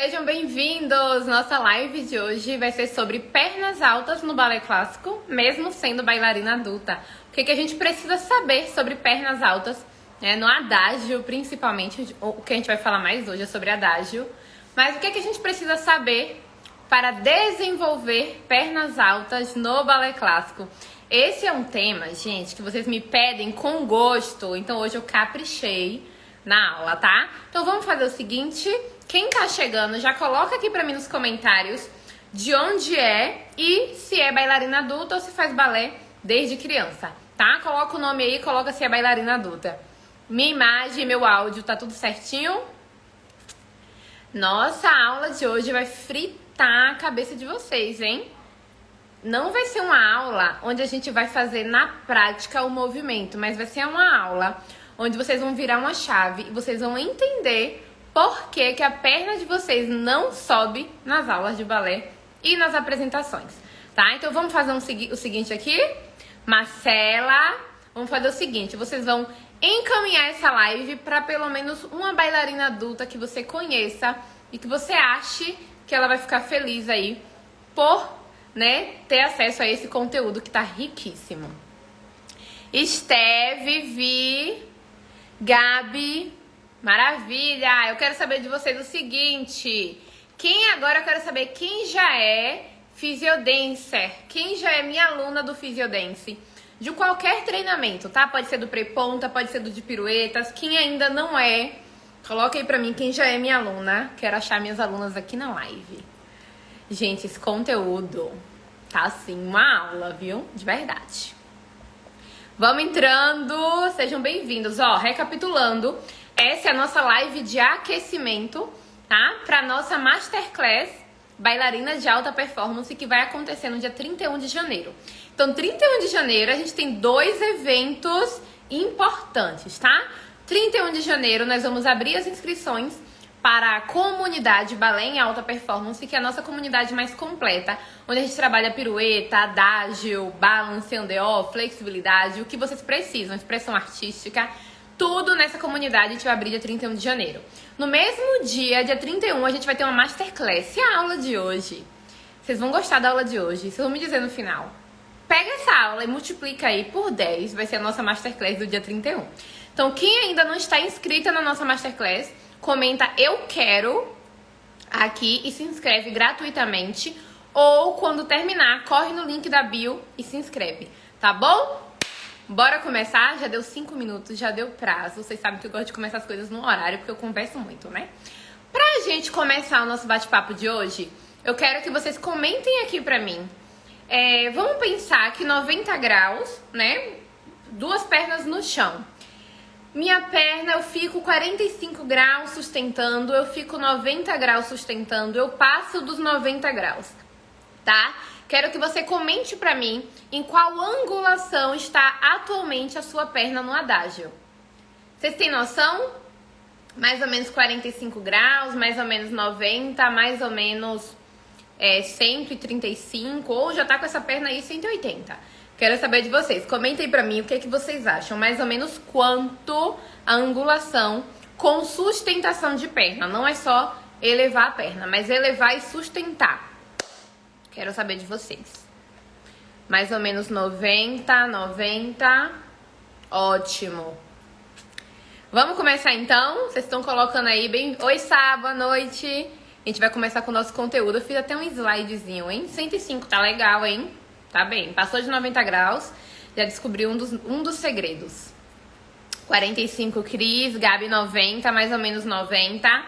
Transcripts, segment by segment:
Sejam bem-vindos! Nossa live de hoje vai ser sobre pernas altas no balé clássico, mesmo sendo bailarina adulta. O que a gente precisa saber sobre pernas altas, né? No adágio, principalmente, o que a gente vai falar mais hoje é sobre adágio. Mas o que a gente precisa saber para desenvolver pernas altas no balé clássico? Esse é um tema, gente, que vocês me pedem com gosto, então hoje eu caprichei na aula, tá? Então vamos fazer o seguinte, quem tá chegando já coloca aqui pra mim nos comentários de onde é e se é bailarina adulta ou se faz balé desde criança, tá? Coloca o nome aí, coloca se é bailarina adulta. Minha imagem, meu áudio, tá tudo certinho? Nossa, a aula de hoje vai fritar a cabeça de vocês, hein? Não vai ser uma aula onde a gente vai fazer na prática o movimento, mas vai ser uma aula onde vocês vão virar uma chave e vocês vão entender por que a perna de vocês não sobe nas aulas de balé e nas apresentações, tá? Então vamos fazer o seguinte aqui, Marcela, vamos fazer o seguinte, vocês vão encaminhar essa live para pelo menos uma bailarina adulta que você conheça e que você ache que ela vai ficar feliz aí por, né, ter acesso a esse conteúdo que tá riquíssimo. Esteve, Vi, Gabi, maravilha! Eu quero saber de vocês o seguinte, eu quero saber quem já é Physiodancer, quem já é minha aluna do Physiodance, de qualquer treinamento, tá? Pode ser do pré-ponta, pode ser do de piruetas, quem ainda não é, coloca aí pra mim quem já é minha aluna, quero achar minhas alunas aqui na live. Gente, esse conteúdo tá assim, uma aula, viu? De verdade. Vamos entrando, sejam bem-vindos. Ó, recapitulando, essa é a nossa live de aquecimento, tá? Pra nossa Masterclass Bailarina de Alta Performance, que vai acontecer no dia 31 de janeiro. Então, 31 de janeiro, a gente tem dois eventos importantes, tá? 31 de janeiro, nós vamos abrir as inscrições para a comunidade Balé em Alta Performance, que é a nossa comunidade mais completa, onde a gente trabalha pirueta, adágio, balance, on-the-off, flexibilidade, o que vocês precisam, expressão artística, tudo nessa comunidade a gente vai abrir dia 31 de janeiro. No mesmo dia 31, a gente vai ter uma Masterclass. E a aula de hoje? Vocês vão gostar da aula de hoje, vocês vão me dizer no final. Pega essa aula e multiplica aí por 10, vai ser a nossa Masterclass do dia 31. Então, quem ainda não está inscrita na nossa Masterclass, comenta eu quero aqui e se inscreve gratuitamente, ou quando terminar, corre no link da bio e se inscreve, tá bom? Bora começar? Já deu 5 minutos, já deu prazo. Vocês sabem que eu gosto de começar as coisas no horário, porque eu converso muito, né? Pra gente começar o nosso bate-papo de hoje, eu quero que vocês comentem aqui pra mim. Vamos pensar que 90 graus, né? Duas pernas no chão. Minha perna, eu fico 45 graus sustentando, eu fico 90 graus sustentando, eu passo dos 90 graus, tá? Quero que você comente pra mim em qual angulação está atualmente a sua perna no adágio. Vocês têm noção? Mais ou menos 45 graus, mais ou menos 90, mais ou menos 135, ou já tá com essa perna aí 180. Quero saber de vocês. Comentem pra mim o que vocês acham. Mais ou menos quanto a angulação com sustentação de perna. Não é só elevar a perna, mas elevar e sustentar. Quero saber de vocês. Mais ou menos 90, 90. Ótimo. Vamos começar então? Vocês estão colocando aí bem... Oi, Sá, boa noite. A gente vai começar com o nosso conteúdo. Eu fiz até um slidezinho, hein? 105, tá legal, hein? Tá bem, passou de 90 graus, já descobri um dos segredos. 45 Cris, Gabi 90, mais ou menos 90.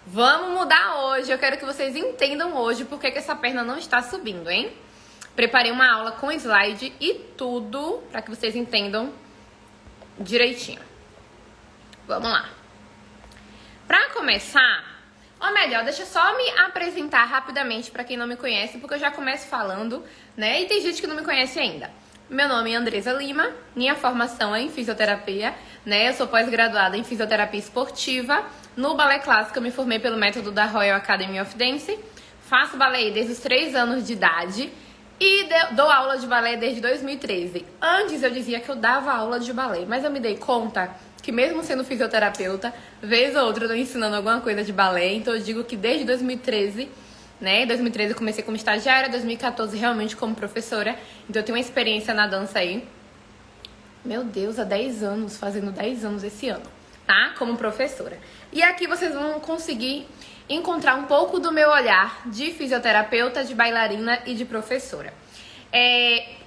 Vamos mudar hoje, eu quero que vocês entendam hoje por que essa perna não está subindo, hein? Preparei uma aula com slide e tudo para que vocês entendam direitinho. Vamos lá. Para começar... Ou melhor, deixa eu só me apresentar rapidamente para quem não me conhece, porque eu já começo falando, né? E tem gente que não me conhece ainda. Meu nome é Andresa Lima, minha formação é em fisioterapia, né? Eu sou pós-graduada em fisioterapia esportiva. No balé clássico eu me formei pelo método da Royal Academy of Dance. Faço balé desde os 3 anos de idade e dou aula de balé desde 2013. Antes eu dizia que eu dava aula de balé, mas eu me dei conta que mesmo sendo fisioterapeuta, vez ou outra eu tô ensinando alguma coisa de balé. Então eu digo que desde 2013, né? 2013 eu comecei como estagiária, 2014 realmente como professora. Então eu tenho uma experiência na dança aí. Meu Deus, há 10 anos, fazendo 10 anos esse ano, tá? Como professora. E aqui vocês vão conseguir encontrar um pouco do meu olhar de fisioterapeuta, de bailarina e de professora.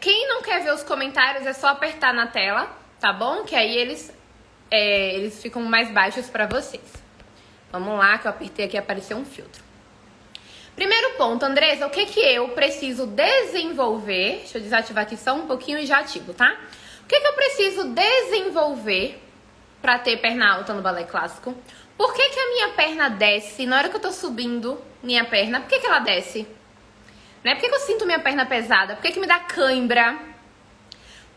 Quem não quer ver os comentários é só apertar na tela, tá bom? Que aí eles ficam mais baixos pra vocês. Vamos lá, que eu apertei aqui e apareceu um filtro. Primeiro ponto, Andressa, o que eu preciso desenvolver? Deixa eu desativar aqui só um pouquinho e já ativo, tá? O que eu preciso desenvolver pra ter perna alta no balé clássico? Por que a minha perna desce na hora que eu tô subindo minha perna? Por que ela desce? Né? Por que eu sinto minha perna pesada? Por que me dá cãibra?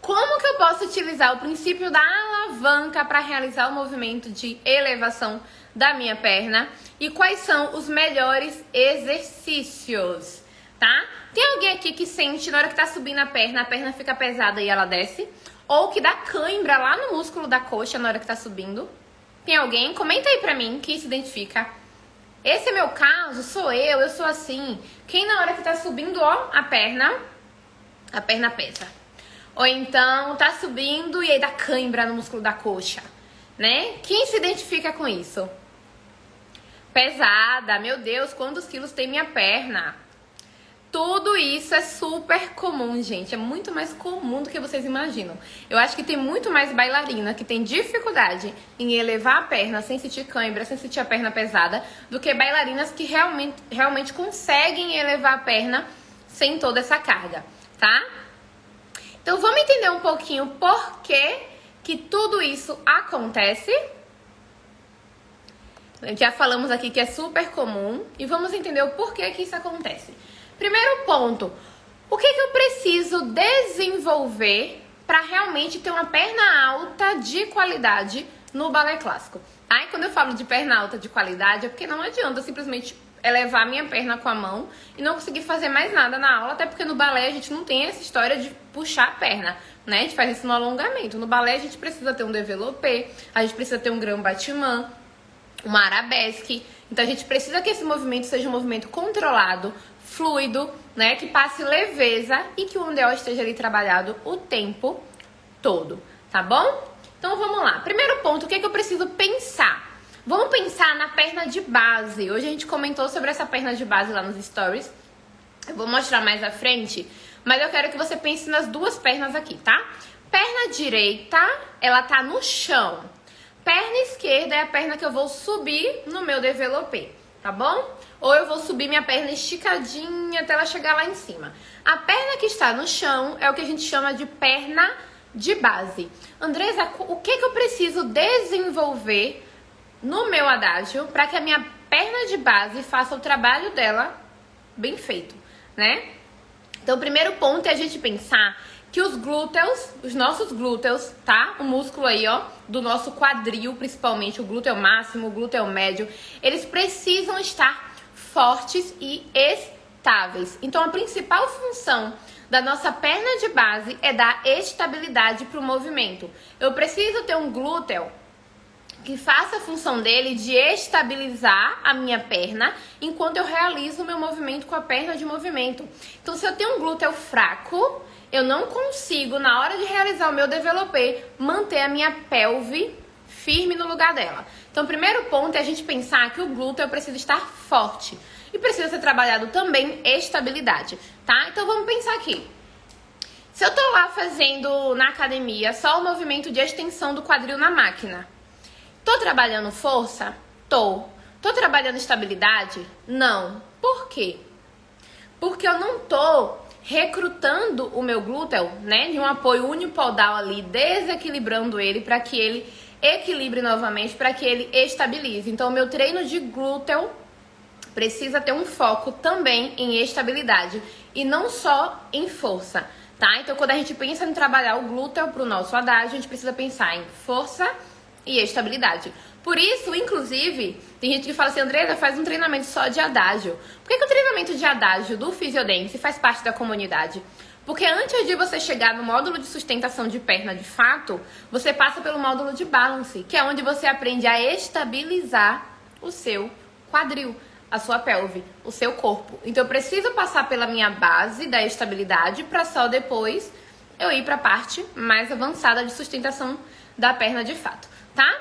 Como que eu posso utilizar o princípio da alavanca para realizar o movimento de elevação da minha perna? E quais são os melhores exercícios, tá? Tem alguém aqui que sente na hora que tá subindo a perna fica pesada e ela desce? Ou que dá cãibra lá no músculo da coxa na hora que tá subindo? Tem alguém? Comenta aí pra mim quem se identifica. Esse é meu caso, sou eu sou assim. Quem na hora que tá subindo, ó, a perna pesa. Ou então tá subindo e aí dá cãibra no músculo da coxa, né? Quem se identifica com isso? Pesada, meu Deus, quantos quilos tem minha perna? Tudo isso é super comum, gente. É muito mais comum do que vocês imaginam. Eu acho que tem muito mais bailarina que tem dificuldade em elevar a perna sem sentir cãibra, sem sentir a perna pesada, do que bailarinas que realmente conseguem elevar a perna sem toda essa carga, tá? Então vamos entender um pouquinho por que tudo isso acontece. Já falamos aqui que é super comum e vamos entender o porquê que isso acontece. Primeiro ponto, o que eu preciso desenvolver para realmente ter uma perna alta de qualidade no balé clássico? Aí quando eu falo de perna alta de qualidade é porque não adianta simplesmente elevar minha perna com a mão e não conseguir fazer mais nada na aula, até porque no balé a gente não tem essa história de puxar a perna, né? A gente faz isso no alongamento. No balé a gente precisa ter um développé, a gente precisa ter um grand battement, uma arabesque. Então a gente precisa que esse movimento seja um movimento controlado, fluido, né, que passe leveza e que o ondeó esteja ali trabalhado o tempo todo, tá bom? Então vamos lá. Primeiro ponto, o que eu preciso pensar? Vamos pensar na perna de base. Hoje a gente comentou sobre essa perna de base lá nos stories. Eu vou mostrar mais à frente, mas eu quero que você pense nas duas pernas aqui, tá? Perna direita, ela tá no chão. Perna esquerda é a perna que eu vou subir no meu développé, tá bom? Ou eu vou subir minha perna esticadinha até ela chegar lá em cima. A perna que está no chão é o que a gente chama de perna de base. Andressa, o que eu preciso desenvolver no meu adágio para que a minha perna de base faça o trabalho dela bem feito, né? Então, o primeiro ponto é a gente pensar que os glúteos, os nossos glúteos, tá? O músculo aí, ó, do nosso quadril, principalmente, o glúteo máximo, o glúteo médio, eles precisam estar fortes e estáveis. Então, a principal função da nossa perna de base é dar estabilidade para o movimento. Eu preciso ter um glúteo que faça a função dele de estabilizar a minha perna enquanto eu realizo o meu movimento com a perna de movimento. Então, se eu tenho um glúteo fraco, eu não consigo, na hora de realizar o meu développé, manter a minha pelve firme no lugar dela. Então, o primeiro ponto é a gente pensar que o glúteo precisa estar forte. E precisa ser trabalhado também estabilidade, tá? Então, vamos pensar aqui. Se eu tô lá fazendo na academia só o movimento de extensão do quadril na máquina, tô trabalhando força? Tô. Tô trabalhando estabilidade? Não. Por quê? Porque eu não tô recrutando o meu glúteo, né, de um apoio unipodal ali, desequilibrando ele para que ele equilibre novamente, para que ele estabilize. Então, o meu treino de glúteo precisa ter um foco também em estabilidade e não só em força, tá? Então, quando a gente pensa em trabalhar o glúteo para o nosso adágio, a gente precisa pensar em força e estabilidade. Por isso, inclusive, tem gente que fala assim, Andressa, faz um treinamento só de adágio. Por que o treinamento de adágio do Physiodance faz parte da comunidade? Porque antes de você chegar no módulo de sustentação de perna de fato, você passa pelo módulo de balance, que é onde você aprende a estabilizar o seu quadril, a sua pelve, o seu corpo. Então eu preciso passar pela minha base da estabilidade para só depois eu ir para a parte mais avançada de sustentação da perna de fato, tá?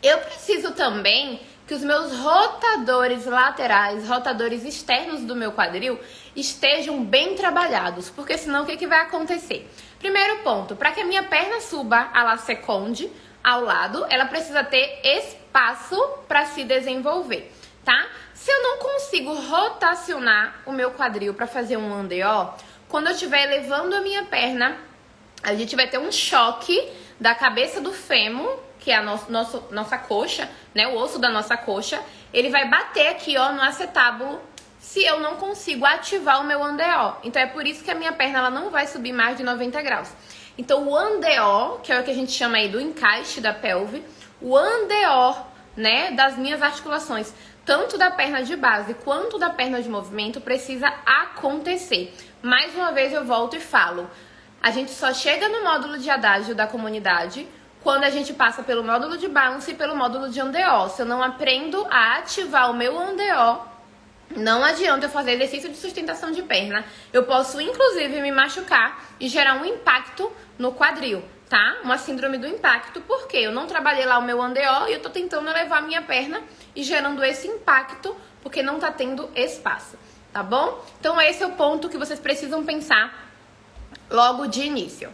Eu preciso também que os meus rotadores laterais, rotadores externos do meu quadril estejam bem trabalhados, porque senão o que vai acontecer? Primeiro ponto, para que a minha perna suba a la seconde ao lado, ela precisa ter espaço para se desenvolver, tá? Se eu não consigo rotacionar o meu quadril para fazer um andeó, quando eu estiver elevando a minha perna, a gente vai ter um choque da cabeça do fêmur, que é a nossa coxa, né, o osso da nossa coxa, ele vai bater aqui, ó, no acetábulo, se eu não consigo ativar o meu andeó. Então é por isso que a minha perna ela não vai subir mais de 90 graus. Então o andeó, que é o que a gente chama aí do encaixe da pelve, o andeó, né, das minhas articulações, tanto da perna de base quanto da perna de movimento, precisa acontecer. Mais uma vez eu volto e falo, a gente só chega no módulo de adágio da comunidade quando a gente passa pelo módulo de balance e pelo módulo de andeó. Se eu não aprendo a ativar o meu andeó, não adianta eu fazer exercício de sustentação de perna. Eu posso, inclusive, me machucar e gerar um impacto no quadril, tá? Uma síndrome do impacto, porque eu não trabalhei lá o meu andeó e eu tô tentando elevar a minha perna e gerando esse impacto, porque não tá tendo espaço, tá bom? Então esse é o ponto que vocês precisam pensar logo de início.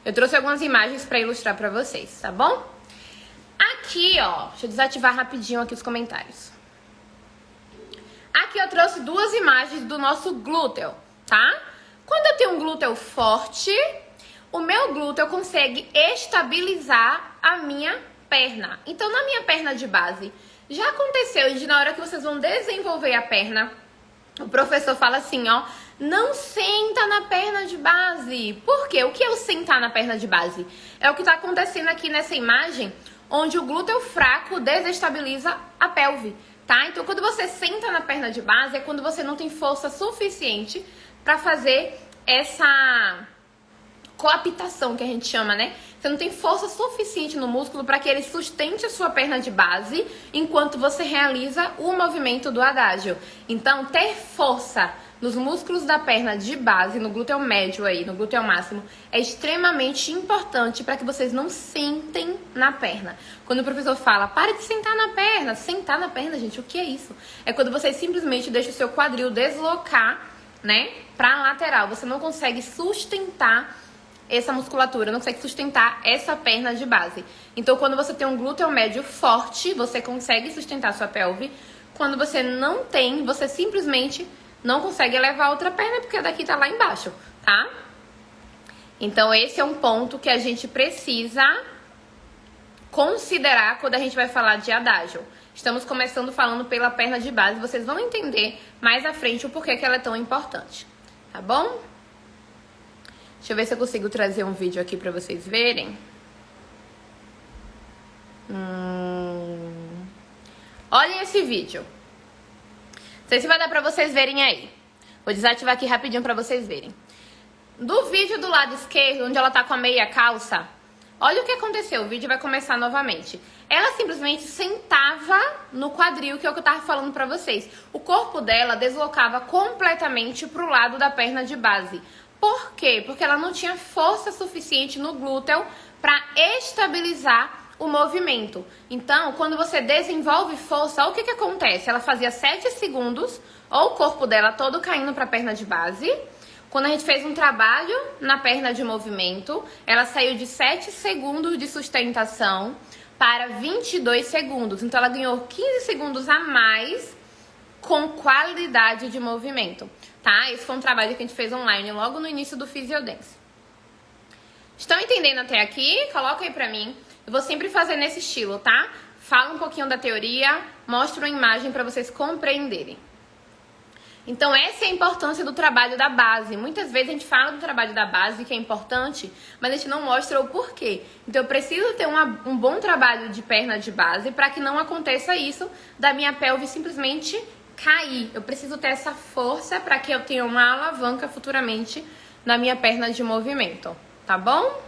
Eu trouxe algumas imagens para ilustrar para vocês, tá bom? Aqui, ó, deixa eu desativar rapidinho aqui os comentários. Aqui eu trouxe duas imagens do nosso glúteo, tá? Quando eu tenho um glúteo forte, o meu glúteo consegue estabilizar a minha perna. Então, na minha perna de base, já aconteceu de na hora que vocês vão desenvolver a perna, o professor fala assim, ó, não senta na perna de base. Por quê? O que é o sentar na perna de base? É o que está acontecendo aqui nessa imagem, onde o glúteo fraco desestabiliza a pelve, tá? Então, quando você senta na perna de base, é quando você não tem força suficiente para fazer essa coaptação, que a gente chama, né? Você não tem força suficiente no músculo para que ele sustente a sua perna de base enquanto você realiza o movimento do adágio. Então, ter força nos músculos da perna de base, no glúteo médio aí, no glúteo máximo, é extremamente importante para que vocês não sentem na perna. Quando o professor fala, para de sentar na perna, gente, o que é isso? É quando você simplesmente deixa o seu quadril deslocar, né, para a lateral. Você não consegue sustentar essa musculatura, não consegue sustentar essa perna de base. Então, quando você tem um glúteo médio forte, você consegue sustentar a sua pelve. Quando você não tem, você simplesmente não consegue elevar a outra perna, porque a daqui tá lá embaixo, tá? Então, esse é um ponto que a gente precisa considerar quando a gente vai falar de adágio. Estamos começando falando pela perna de base, vocês vão entender mais à frente o porquê que ela é tão importante, tá bom? Deixa eu ver se eu consigo trazer um vídeo aqui pra vocês verem. Olhem esse vídeo. Não sei se vai dar pra vocês verem aí. Vou desativar aqui rapidinho pra vocês verem. Do vídeo do lado esquerdo, onde ela tá com a meia calça, olha o que aconteceu. O vídeo vai começar novamente. Ela simplesmente sentava no quadril, que é o que eu tava falando pra vocês. O corpo dela deslocava completamente pro lado da perna de base. Por quê? Porque ela não tinha força suficiente no glúteo para estabilizar o movimento. Então, quando você desenvolve força, olha o que acontece. Ela fazia 7 segundos, ou o corpo dela todo caindo para a perna de base. Quando a gente fez um trabalho na perna de movimento, ela saiu de 7 segundos de sustentação para 22 segundos. Então, ela ganhou 15 segundos a mais com qualidade de movimento, tá? Esse foi um trabalho que a gente fez online logo no início do Physiodance. Estão entendendo até aqui? Coloca aí pra mim. Eu vou sempre fazer nesse estilo, tá? Fala um pouquinho da teoria, mostra uma imagem pra vocês compreenderem. Então, essa é a importância do trabalho da base. Muitas vezes a gente fala do trabalho da base, que é importante, mas a gente não mostra o porquê. Então, eu preciso ter um bom trabalho de perna de base para que não aconteça isso da minha pelve simplesmente cair. Eu preciso ter essa força para que eu tenha uma alavanca futuramente na minha perna de movimento, tá bom?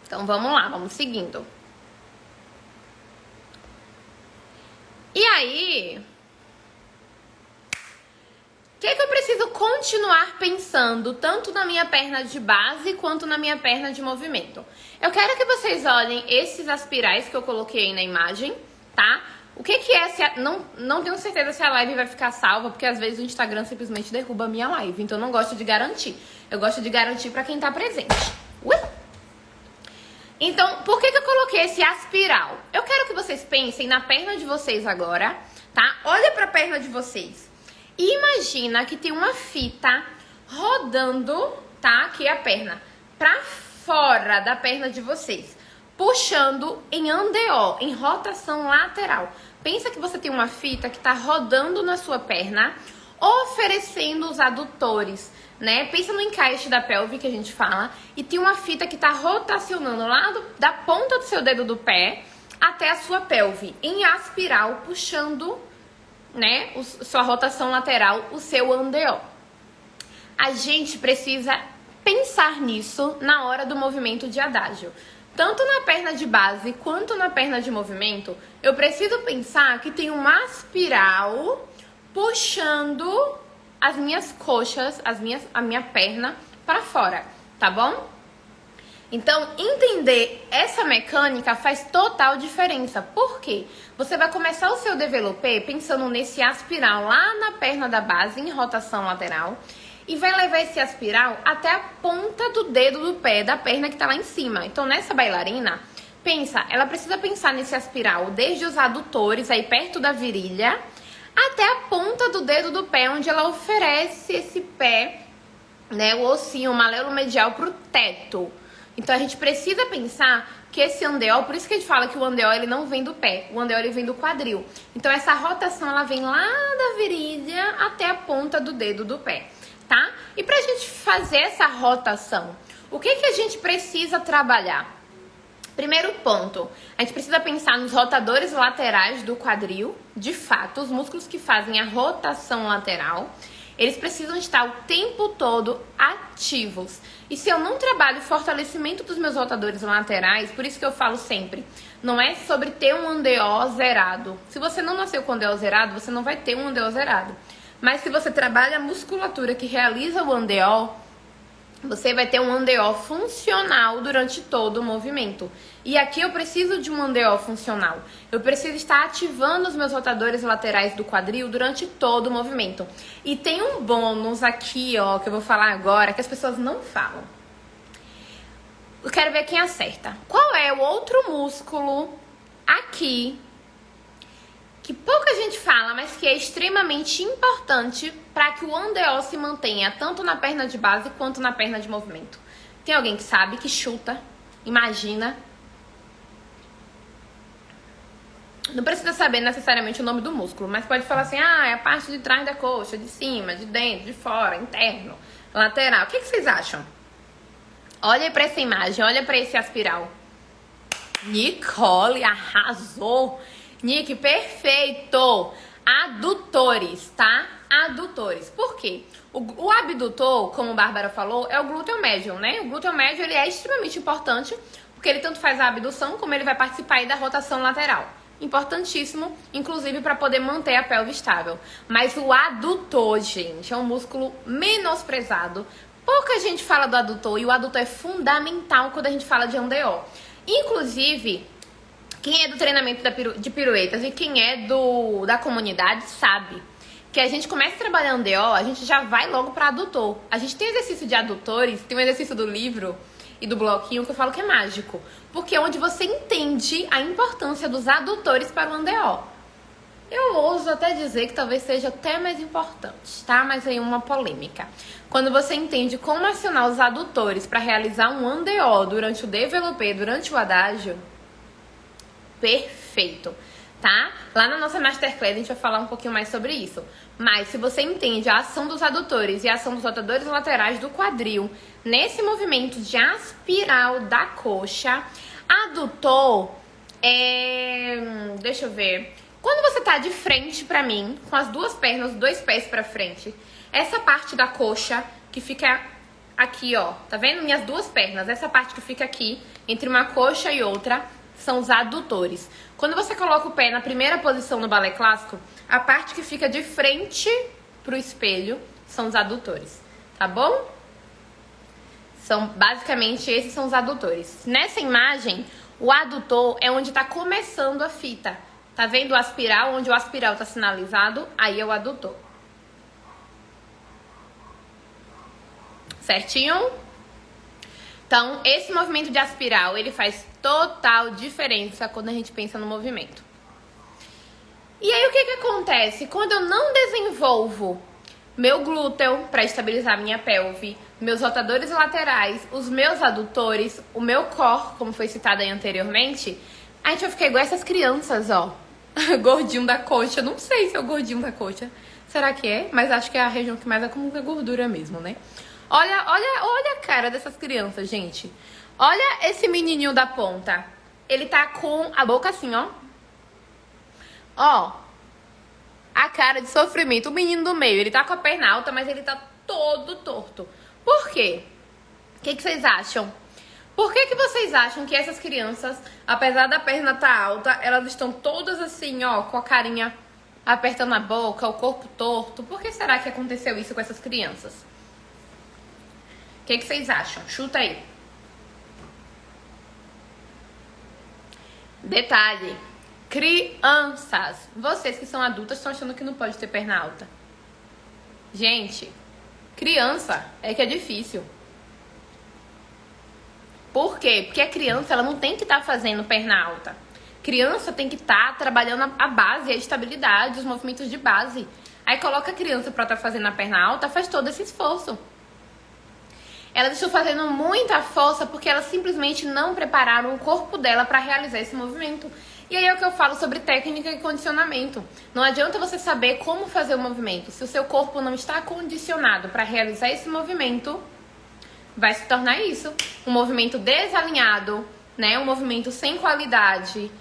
Então vamos lá, vamos seguindo. E aí, o que eu preciso continuar pensando, tanto na minha perna de base quanto na minha perna de movimento? Eu quero que vocês olhem esses aspirais que eu coloquei aí na imagem, tá? O que é? Não tenho certeza se a live vai ficar salva, porque às vezes o Instagram simplesmente derruba a minha live. Então eu não gosto de garantir. Eu gosto de garantir pra quem tá presente. Então, por que eu coloquei esse aspiral? Eu quero que vocês pensem na perna de vocês agora, tá? Olha pra perna de vocês. E imagina que tem uma fita rodando, tá? Aqui a perna. Pra fora da perna de vocês. Puxando em andeó, em rotação lateral. Pensa que você tem uma fita que tá rodando na sua perna, oferecendo os adutores, né? Pensa no encaixe da pelve que a gente fala, e tem uma fita que tá rotacionando lá da ponta do seu dedo do pé até a sua pelve, em aspiral, puxando, né, sua rotação lateral, o seu andeó. A gente precisa pensar nisso na hora do movimento de adágio. Tanto na perna de base quanto na perna de movimento, eu preciso pensar que tem uma aspiral puxando as minhas coxas, a minha perna para fora, tá bom? Então, entender essa mecânica faz total diferença. Por quê? Você vai começar o seu développé pensando nesse aspiral lá na perna da base, em rotação lateral, e vai levar esse aspiral até a ponta do dedo do pé, da perna que tá lá em cima. Então, nessa bailarina, pensa, ela precisa pensar nesse aspiral desde os adutores, aí perto da virilha, até a ponta do dedo do pé, onde ela oferece esse pé, né, o ossinho, o malelo medial pro teto. Então, a gente precisa pensar que esse andeó, por isso que a gente fala que o andeó, ele não vem do pé, o andeó, ele vem do quadril. Então, essa rotação, ela vem lá da virilha até a ponta do dedo do pé, tá? E pra gente fazer essa rotação, o que a gente precisa trabalhar? Primeiro ponto, a gente precisa pensar nos rotadores laterais do quadril. De fato, os músculos que fazem a rotação lateral, eles precisam estar o tempo todo ativos. E se eu não trabalho o fortalecimento dos meus rotadores laterais, por isso que eu falo sempre, não é sobre ter um andeó zerado. Se você não nasceu com andeó zerado, você não vai ter um andeó zerado. Mas se você trabalha a musculatura que realiza o andeó, você vai ter um andeó funcional durante todo o movimento. E aqui eu preciso de um andeó funcional. Eu preciso estar ativando os meus rotadores laterais do quadril durante todo o movimento. E tem um bônus aqui, ó, que eu vou falar agora, que as pessoas não falam. Eu quero ver quem acerta. Qual é o outro músculo aqui que pouca gente fala, mas que é extremamente importante para que o andeó se mantenha tanto na perna de base quanto na perna de movimento? Tem alguém que sabe, que chuta, imagina? Não precisa saber necessariamente o nome do músculo, mas pode falar assim, é a parte de trás da coxa, de cima, de dentro, de fora, interno, lateral. O que vocês acham? Olha para essa imagem, olha para esse aspiral. Nicole arrasou! Nick, perfeito! Adutores, tá? Adutores. Por quê? O abdutor, como a Bárbara falou, é o glúteo médio, né? O glúteo médio, ele é extremamente importante, porque ele tanto faz a abdução, como ele vai participar aí da rotação lateral. Importantíssimo, inclusive para poder manter a pelve estável. Mas o adutor, gente, é um músculo menosprezado. Pouca gente fala do adutor, e o adutor é fundamental quando a gente fala de andeó. Inclusive, quem é do treinamento de piruetas e quem é da comunidade sabe que a gente começa trabalhando andeó, a gente já vai logo para adutor. A gente tem exercício de adutores, tem um exercício do livro e do bloquinho que eu falo que é mágico, porque é onde você entende a importância dos adutores para o andeó. Eu ouso até dizer que talvez seja até mais importante, tá? Mas aí uma polêmica. Quando você entende como acionar os adutores para realizar um andeó durante o développé, durante o adágio, perfeito, tá? Lá na nossa Masterclass a gente vai falar um pouquinho mais sobre isso. Mas se você entende a ação dos adutores e a ação dos rotadores laterais do quadril nesse movimento de aspiral da coxa, adutor deixa eu ver. Quando você tá de frente pra mim, com as duas pernas, os dois pés pra frente, essa parte da coxa que fica aqui, ó, tá vendo? Minhas duas pernas, essa parte que fica aqui, entre uma coxa e outra, são os adutores. Quando você coloca o pé na primeira posição no balé clássico, a parte que fica de frente pro espelho são os adutores, tá bom? Basicamente, esses são os adutores. Nessa imagem, o adutor é onde tá começando a fita. Tá vendo o aspiral? Onde o aspiral tá sinalizado, aí é o adutor. Certinho? Então, esse movimento de aspiral, ele faz total diferença quando a gente pensa no movimento. E aí, o que que acontece? Quando eu não desenvolvo meu glúteo para estabilizar minha pelve, meus rotadores laterais, os meus adutores, o meu core, como foi citado aí anteriormente, a gente vai ficar igual essas crianças, ó. Gordinho da coxa. Não sei se é o gordinho da coxa. Será que é? Mas acho que é a região que mais acumula gordura mesmo, né? Olha a cara dessas crianças, gente. Olha esse menininho da ponta. Ele tá com a boca assim, ó. Ó. A cara de sofrimento. O menino do meio, ele tá com a perna alta, mas ele tá todo torto. Por quê? O que vocês acham? Por que vocês acham que essas crianças, apesar da perna tá alta, elas estão todas assim, ó, com a carinha apertando a boca, o corpo torto? Por que será que aconteceu isso com essas crianças? O que vocês acham? Chuta aí. Detalhe. Crianças. Vocês que são adultas estão achando que não pode ter perna alta. Gente, criança é que é difícil. Por quê? Porque a criança, ela não tem que estar fazendo perna alta. Criança tem que estar trabalhando a base, a estabilidade, os movimentos de base. Aí coloca a criança pra estar fazendo a perna alta, faz todo esse esforço. Elas estão fazendo muita força porque elas simplesmente não prepararam o corpo dela para realizar esse movimento. E aí é o que eu falo sobre técnica e condicionamento. Não adianta você saber como fazer o movimento. Se o seu corpo não está condicionado para realizar esse movimento, vai se tornar isso. Um movimento desalinhado, né? Um movimento sem qualidade,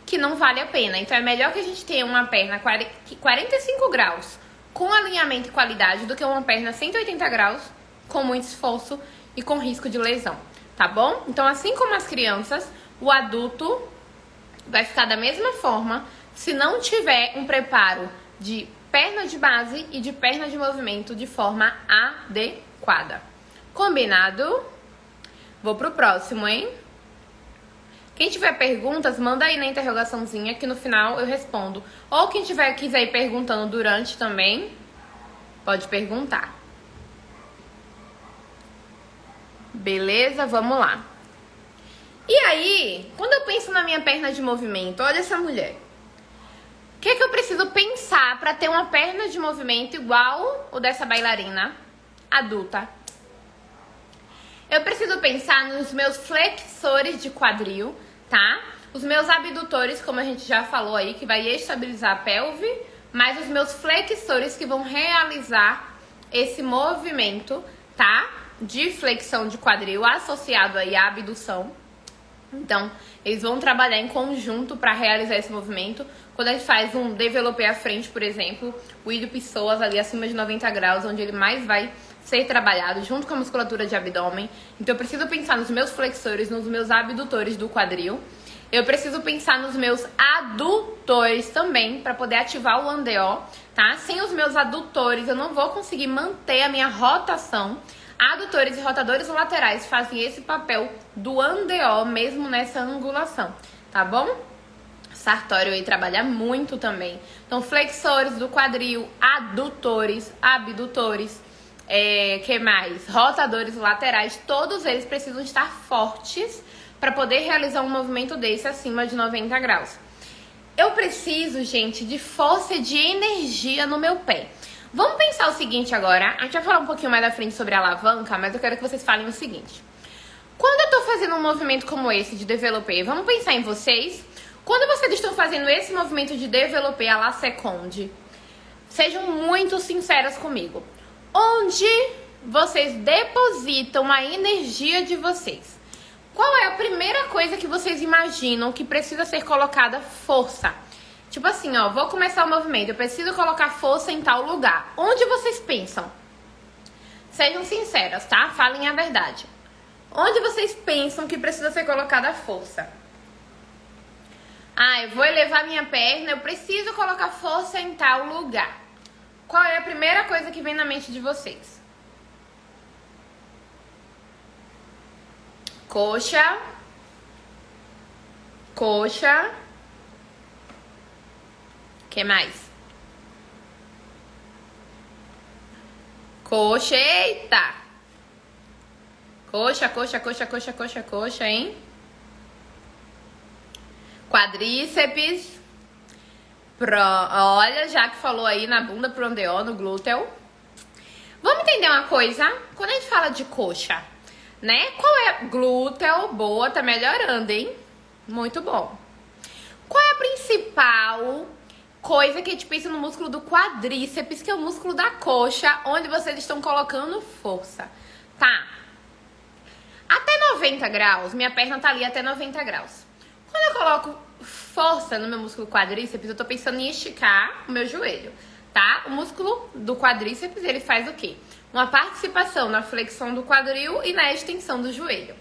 que não vale a pena. Então é melhor que a gente tenha uma perna 45 graus com alinhamento e qualidade do que uma perna 180 graus com muito esforço e com risco de lesão, tá bom? Então, assim como as crianças, o adulto vai ficar da mesma forma se não tiver um preparo de perna de base e de perna de movimento de forma adequada. Combinado? Vou pro próximo, hein? Quem tiver perguntas, manda aí na interrogaçãozinha que no final eu respondo. Ou quem quiser ir perguntando durante também, pode perguntar. Beleza? Vamos lá. E aí, quando eu penso na minha perna de movimento, olha essa mulher. O que eu preciso pensar para ter uma perna de movimento igual o dessa bailarina adulta? Eu preciso pensar nos meus flexores de quadril, tá? Os meus abdutores, como a gente já falou aí, que vai estabilizar a pelve, mas os meus flexores que vão realizar esse movimento, tá? De flexão de quadril associado aí à abdução. Então, eles vão trabalhar em conjunto para realizar esse movimento. Quando a gente faz um développé à frente, por exemplo, o ilho psoas ali acima de 90 graus, onde ele mais vai ser trabalhado junto com a musculatura de abdômen. Então, eu preciso pensar nos meus flexores, nos meus abdutores do quadril. Eu preciso pensar nos meus adutores também, para poder ativar o andeó, tá? Sem os meus adutores, eu não vou conseguir manter a minha rotação. Adutores e rotadores laterais fazem esse papel do andeó mesmo nessa angulação, tá bom? Sartório aí trabalha muito também. Então, flexores do quadril, adutores, abdutores, que mais? Rotadores laterais, todos eles precisam estar fortes para poder realizar um movimento desse acima de 90 graus. Eu preciso, gente, de força e de energia no meu pé. Vamos pensar o seguinte agora, a gente vai falar um pouquinho mais à frente sobre a alavanca, mas eu quero que vocês falem o seguinte. Quando eu tô fazendo um movimento como esse de développé, vamos pensar em vocês. Quando vocês estão fazendo esse movimento de développé à la seconde, sejam muito sinceras comigo. Onde vocês depositam a energia de vocês? Qual é a primeira coisa que vocês imaginam que precisa ser colocada força? Tipo assim, ó, vou começar o movimento, eu preciso colocar força em tal lugar. Onde vocês pensam? Sejam sinceras, tá? Falem a verdade. Onde vocês pensam que precisa ser colocada a força? Ah, eu vou elevar minha perna, eu preciso colocar força em tal lugar. Qual é a primeira coisa que vem na mente de vocês? Coxa. Coxa. O que mais? Coxa, eita! Coxa, coxa, coxa, coxa, coxa, coxa, hein? Quadríceps. Olha, já que falou aí na bunda, pro ondeó, no glúteo. Vamos entender uma coisa? Quando a gente fala de coxa, né? Qual é? Glúteo, boa, tá melhorando, hein? Muito bom. Qual é a principal coisa que a gente pensa no músculo do quadríceps, que é o músculo da coxa, onde vocês estão colocando força? Tá. Até 90 graus, minha perna tá ali até 90 graus. Quando eu coloco força no meu músculo quadríceps, eu tô pensando em esticar o meu joelho, tá? O músculo do quadríceps, ele faz o quê? Uma participação na flexão do quadril e na extensão do joelho.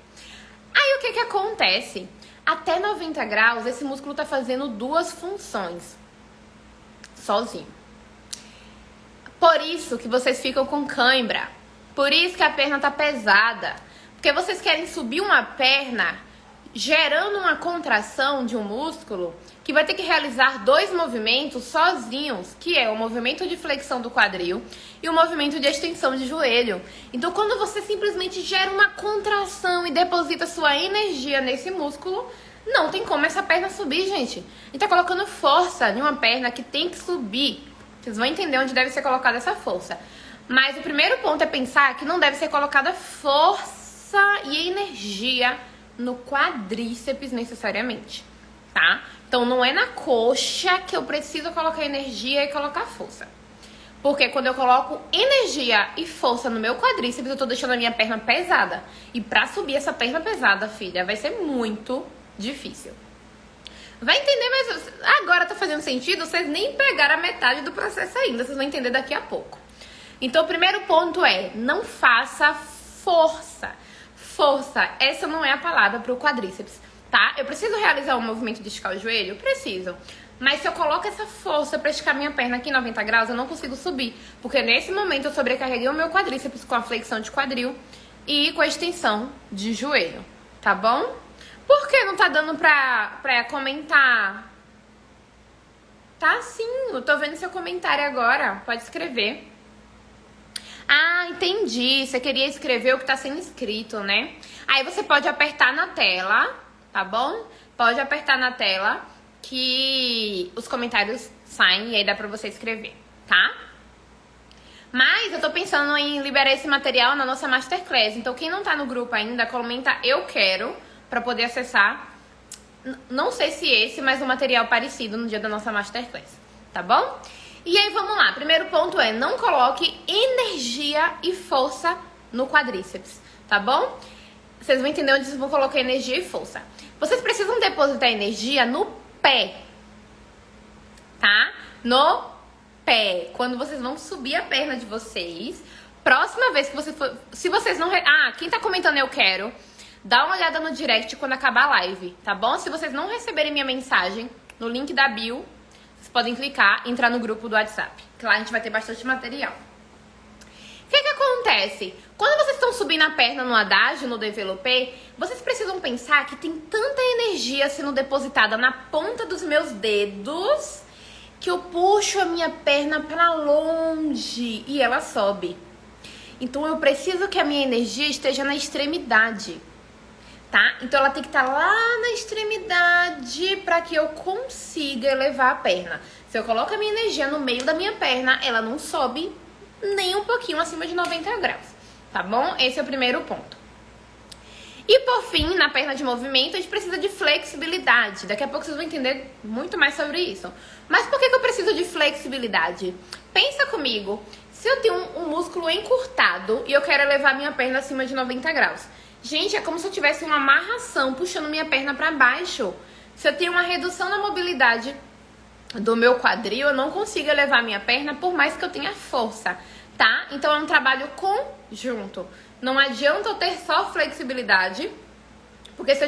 Aí o que que acontece? Até 90 graus, esse músculo tá fazendo duas funções, sozinho. Por isso que vocês ficam com cãibra, por isso que a perna tá pesada, porque vocês querem subir uma perna gerando uma contração de um músculo que vai ter que realizar dois movimentos sozinhos, que é o movimento de flexão do quadril e o movimento de extensão de joelho. Então, quando você simplesmente gera uma contração e deposita sua energia nesse músculo, não tem como essa perna subir, gente. E tá colocando força em uma perna que tem que subir. Vocês vão entender onde deve ser colocada essa força. Mas o primeiro ponto é pensar que não deve ser colocada força e energia no quadríceps necessariamente, tá? Então não é na coxa que eu preciso colocar energia e colocar força. Porque quando eu coloco energia e força no meu quadríceps, eu tô deixando a minha perna pesada. E pra subir essa perna pesada, filha, vai ser muito difícil. Vai entender, mas agora tá fazendo sentido? Vocês nem pegaram a metade do processo ainda, vocês vão entender daqui a pouco. Então o primeiro ponto é, não faça força. Força, essa não é a palavra para o quadríceps, tá? Eu preciso realizar um movimento de esticar o joelho? Preciso. Mas se eu coloco essa força para esticar minha perna aqui em 90 graus, eu não consigo subir. Porque nesse momento eu sobrecarreguei o meu quadríceps com a flexão de quadril e com a extensão de joelho, tá bom? Por que não tá dando pra comentar? Tá sim, eu tô vendo seu comentário agora, pode escrever. Ah, entendi. Você queria escrever o que tá sendo escrito, né? Aí você pode apertar na tela, tá bom? Pode apertar na tela que os comentários saem e aí dá pra você escrever, tá? Mas eu tô pensando em liberar esse material na nossa Masterclass. Então quem não tá no grupo ainda, comenta eu quero pra poder acessar. Não sei se esse, mas um material parecido no dia da nossa Masterclass, tá bom? E aí, vamos lá. Primeiro ponto é, não coloque energia e força no quadríceps, tá bom? Vocês vão entender onde vocês vão colocar energia e força. Vocês precisam depositar energia no pé, tá? No pé. Quando vocês vão subir a perna de vocês, próxima vez que você for... Se vocês não... quem tá comentando eu quero, dá uma olhada no direct quando acabar a live, tá bom? Se vocês não receberem minha mensagem, no link da bio, vocês podem clicar e entrar no grupo do WhatsApp, que lá a gente vai ter bastante material. O que acontece? Quando vocês estão subindo a perna no adágio, no développé, vocês precisam pensar que tem tanta energia sendo depositada na ponta dos meus dedos que eu puxo a minha perna para longe e ela sobe. Então eu preciso que a minha energia esteja na extremidade, tá? Então ela tem que estar lá na extremidade para que eu consiga elevar a perna. Se eu coloco a minha energia no meio da minha perna, ela não sobe nem um pouquinho acima de 90 graus, tá bom? Esse é o primeiro ponto. E por fim, na perna de movimento, a gente precisa de flexibilidade. Daqui a pouco vocês vão entender muito mais sobre isso. Mas por que eu preciso de flexibilidade? Pensa comigo, se eu tenho um músculo encurtado e eu quero elevar minha perna acima de 90 graus. Gente, é como se eu tivesse uma amarração puxando minha perna para baixo. Se eu tenho uma redução na mobilidade do meu quadril, eu não consigo elevar minha perna por mais que eu tenha força, tá? Então é um trabalho conjunto. Não adianta eu ter só flexibilidade, porque se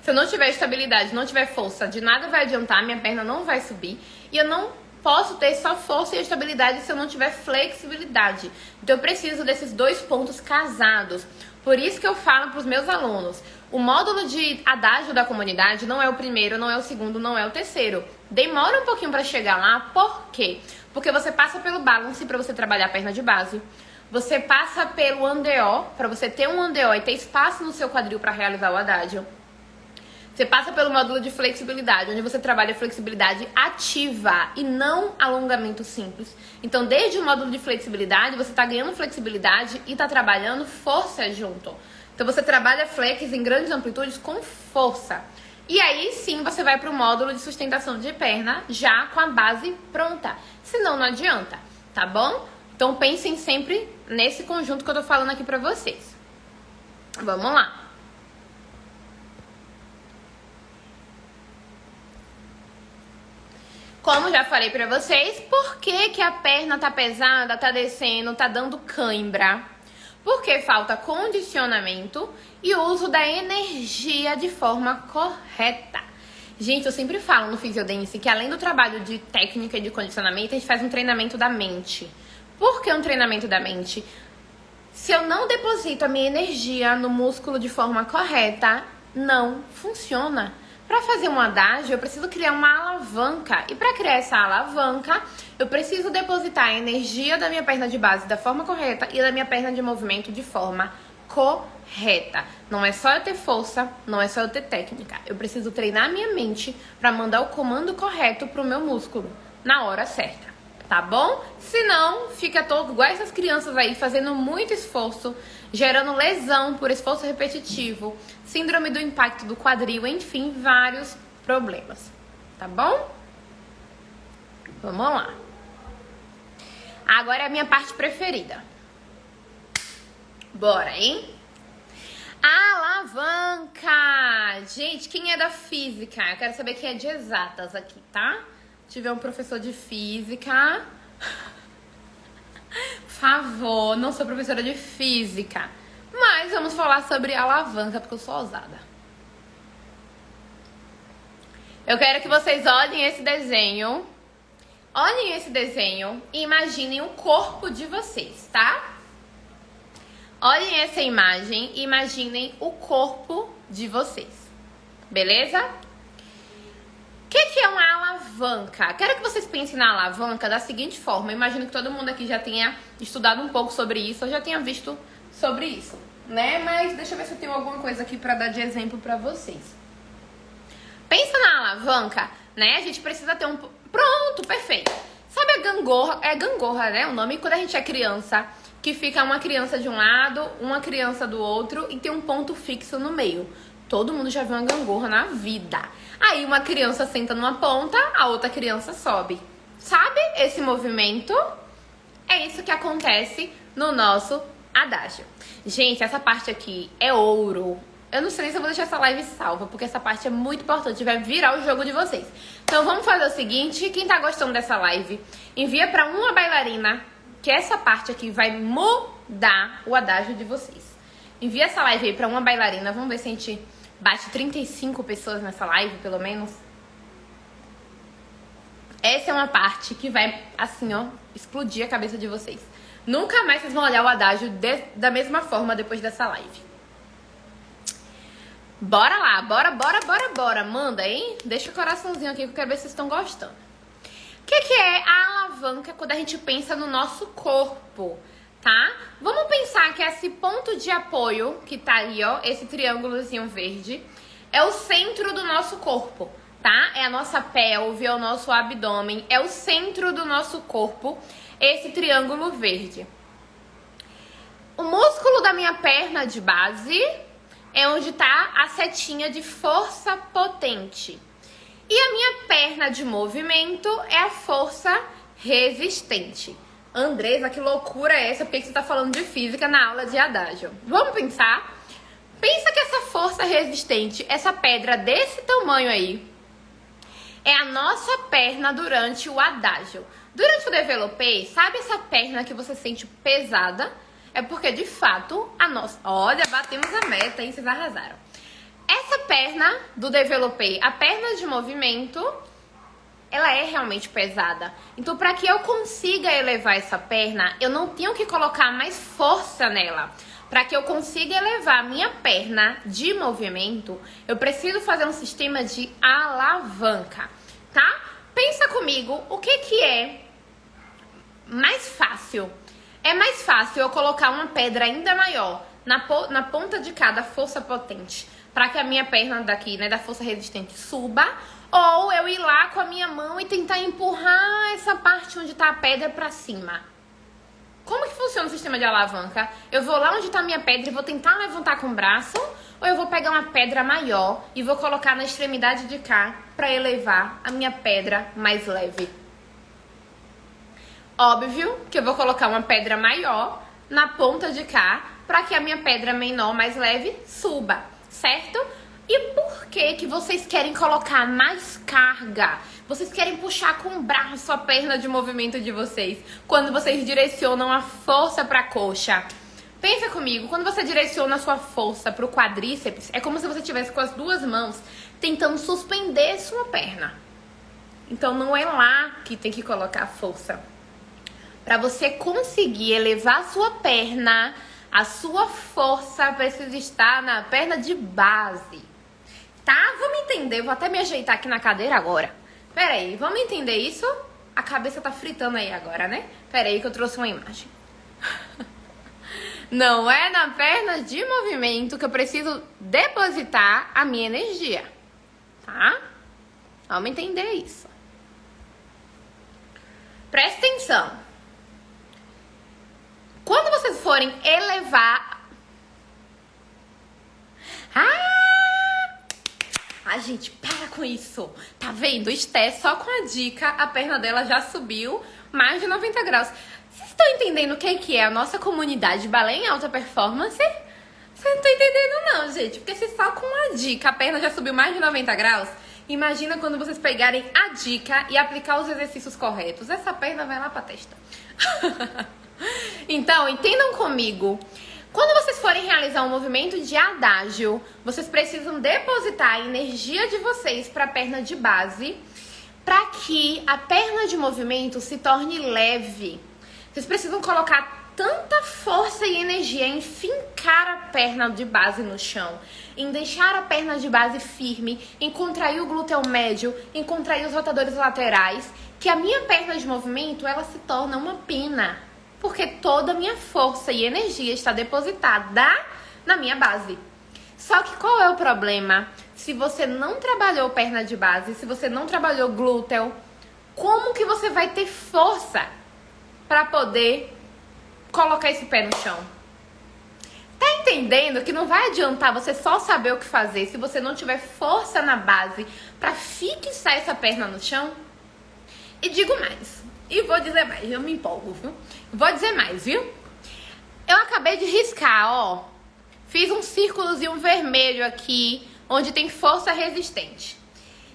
eu não tiver estabilidade, não tiver força, de nada vai adiantar, minha perna não vai subir. E eu não posso ter só força e estabilidade se eu não tiver flexibilidade. Então eu preciso desses dois pontos casados. Por isso que eu falo para os meus alunos, o módulo de adágio da comunidade não é o primeiro, não é o segundo, não é o terceiro. Demora um pouquinho para chegar lá, por quê? Porque você passa pelo balance para você trabalhar a perna de base. Você passa pelo andeó, para você ter um andeó e ter espaço no seu quadril para realizar o adágio. Você passa pelo módulo de flexibilidade, onde você trabalha flexibilidade ativa e não alongamento simples. Então, desde o módulo de flexibilidade, você está ganhando flexibilidade e está trabalhando força junto. Então, você trabalha flex em grandes amplitudes com força. E aí, sim, você vai para o módulo de sustentação de perna já com a base pronta. Senão, não adianta, tá bom? Então, pensem sempre nesse conjunto que eu tô falando aqui pra vocês. Vamos lá. Como já falei pra vocês, por que a perna tá pesada, tá descendo, tá dando cãibra? Porque falta condicionamento e uso da energia de forma correta. Gente, eu sempre falo no Physiodance que além do trabalho de técnica e de condicionamento, a gente faz um treinamento da mente. Por que um treinamento da mente? Se eu não deposito a minha energia no músculo de forma correta, não funciona. Para fazer um adágio, eu preciso criar uma alavanca. E para criar essa alavanca, eu preciso depositar a energia da minha perna de base da forma correta e da minha perna de movimento de forma correta. Não é só eu ter força, não é só eu ter técnica. Eu preciso treinar a minha mente para mandar o comando correto pro meu músculo na hora certa. Tá bom? Senão, fica todo igual essas crianças aí, fazendo muito esforço, gerando lesão por esforço repetitivo, síndrome do impacto do quadril, enfim, vários problemas. Tá bom? Vamos lá. Agora é a minha parte preferida. Bora, hein? Alavanca! Gente, quem é da física? Eu quero saber quem é de exatas aqui, tá? Se tiver um professor de física, por favor, não sou professora de física, mas vamos falar sobre alavanca, porque eu sou ousada. Eu quero que vocês olhem esse desenho e imaginem o corpo de vocês, tá? Olhem essa imagem e imaginem o corpo de vocês, beleza? O que é uma alavanca? Quero que vocês pensem na alavanca da seguinte forma. Eu imagino que todo mundo aqui já tenha estudado um pouco sobre isso, ou já tenha visto sobre isso, né? Mas deixa eu ver se eu tenho alguma coisa aqui pra dar de exemplo pra vocês. Pensa na alavanca, né? A gente precisa ter um... Pronto, perfeito. Sabe a gangorra? É gangorra, né? O nome quando a gente é criança, que fica uma criança de um lado, uma criança do outro e tem um ponto fixo no meio. Todo mundo já viu uma gangorra na vida. Aí uma criança senta numa ponta, a outra criança sobe. Sabe esse movimento? É isso que acontece no nosso adágio. Gente, essa parte aqui é ouro. Eu não sei nem se eu vou deixar essa live salva, porque essa parte é muito importante, vai virar o jogo de vocês. Então vamos fazer o seguinte, quem tá gostando dessa live, envia pra uma bailarina, que essa parte aqui vai mudar o adágio de vocês. Envia essa live aí pra uma bailarina, vamos ver se a gente bate 35 pessoas nessa live, pelo menos. Essa é uma parte que vai, assim, ó, explodir a cabeça de vocês. Nunca mais vocês vão olhar o adágio da mesma forma depois dessa live. Bora lá, bora. Manda, hein? Deixa o coraçãozinho aqui que eu quero ver se vocês estão gostando. O que é a alavanca quando a gente pensa no nosso corpo, tá? Vamos pensar que esse ponto de apoio que tá aí, ó, esse triângulozinho verde, é o centro do nosso corpo, tá? É a nossa pelve, é o nosso abdômen, é o centro do nosso corpo, esse triângulo verde. O músculo da minha perna de base é onde tá a setinha de força potente. E a minha perna de movimento é a força resistente. Andresa, que loucura é essa? Por que você tá falando de física na aula de adágio? Vamos pensar? Pensa que essa força resistente, essa pedra desse tamanho aí, é a nossa perna durante o adágio. Durante o développé, sabe essa perna que você sente pesada? É porque, de fato, a nossa... Olha, batemos a meta, hein? Vocês arrasaram. Essa perna do développé, a perna de movimento, ela é realmente pesada. Então, para que eu consiga elevar essa perna, eu não tenho que colocar mais força nela. Para que eu consiga elevar a minha perna de movimento, eu preciso fazer um sistema de alavanca, tá? Pensa comigo, o que é mais fácil? É mais fácil eu colocar uma pedra ainda maior na ponta de cada força potente, para que a minha perna daqui, né, da força resistente suba, ou eu ir lá com a minha mão e tentar empurrar essa parte onde tá a pedra para cima. Como que funciona o sistema de alavanca? Eu vou lá onde tá a minha pedra e vou tentar levantar com o braço, ou eu vou pegar uma pedra maior e vou colocar na extremidade de cá para elevar a minha pedra mais leve? Óbvio que eu vou colocar uma pedra maior na ponta de cá para que a minha pedra menor, mais leve, suba, certo? E por que vocês querem colocar mais carga? Vocês querem puxar com o braço a perna de movimento de vocês quando vocês direcionam a força para a coxa? Pensa comigo, quando você direciona a sua força para o quadríceps, é como se você estivesse com as duas mãos tentando suspender sua perna. Então não é lá que tem que colocar a força. Para você conseguir elevar a sua perna, a sua força precisa estar na perna de base. Tá? Vamos entender, vou até me ajeitar aqui na cadeira agora. Pera aí, vamos entender isso? A cabeça tá fritando aí agora, né? Pera aí que eu trouxe uma imagem. Não é na perna de movimento que eu preciso depositar a minha energia, tá? Vamos entender isso. Presta atenção. Quando vocês forem elevar... gente, para com isso. Tá vendo? Esté só com a dica, a perna dela já subiu mais de 90 graus. Vocês estão entendendo o que é a nossa comunidade Balé em Alta Performance? Vocês não estão entendendo não, gente. Porque se só com a dica a perna já subiu mais de 90 graus, imagina quando vocês pegarem a dica e aplicar os exercícios corretos. Essa perna vai lá pra testa. Então, entendam comigo. Quando vocês forem realizar um movimento de adágio, vocês precisam depositar a energia de vocês para a perna de base, para que a perna de movimento se torne leve. Vocês precisam colocar tanta força e energia em fincar a perna de base no chão, em deixar a perna de base firme, em contrair o glúteo médio, em contrair os rotadores laterais, que a minha perna de movimento ela se torna uma pena. Porque toda a minha força e energia está depositada na minha base. Só que qual é o problema? Se você não trabalhou perna de base, se você não trabalhou glúteo, como que você vai ter força para poder colocar esse pé no chão? Tá entendendo que não vai adiantar você só saber o que fazer se você não tiver força na base para fixar essa perna no chão? E digo mais. E vou dizer mais, eu me empolgo, viu? Vou dizer mais, viu? Eu acabei de riscar, ó. Fiz um círculozinho vermelho aqui, onde tem força resistente.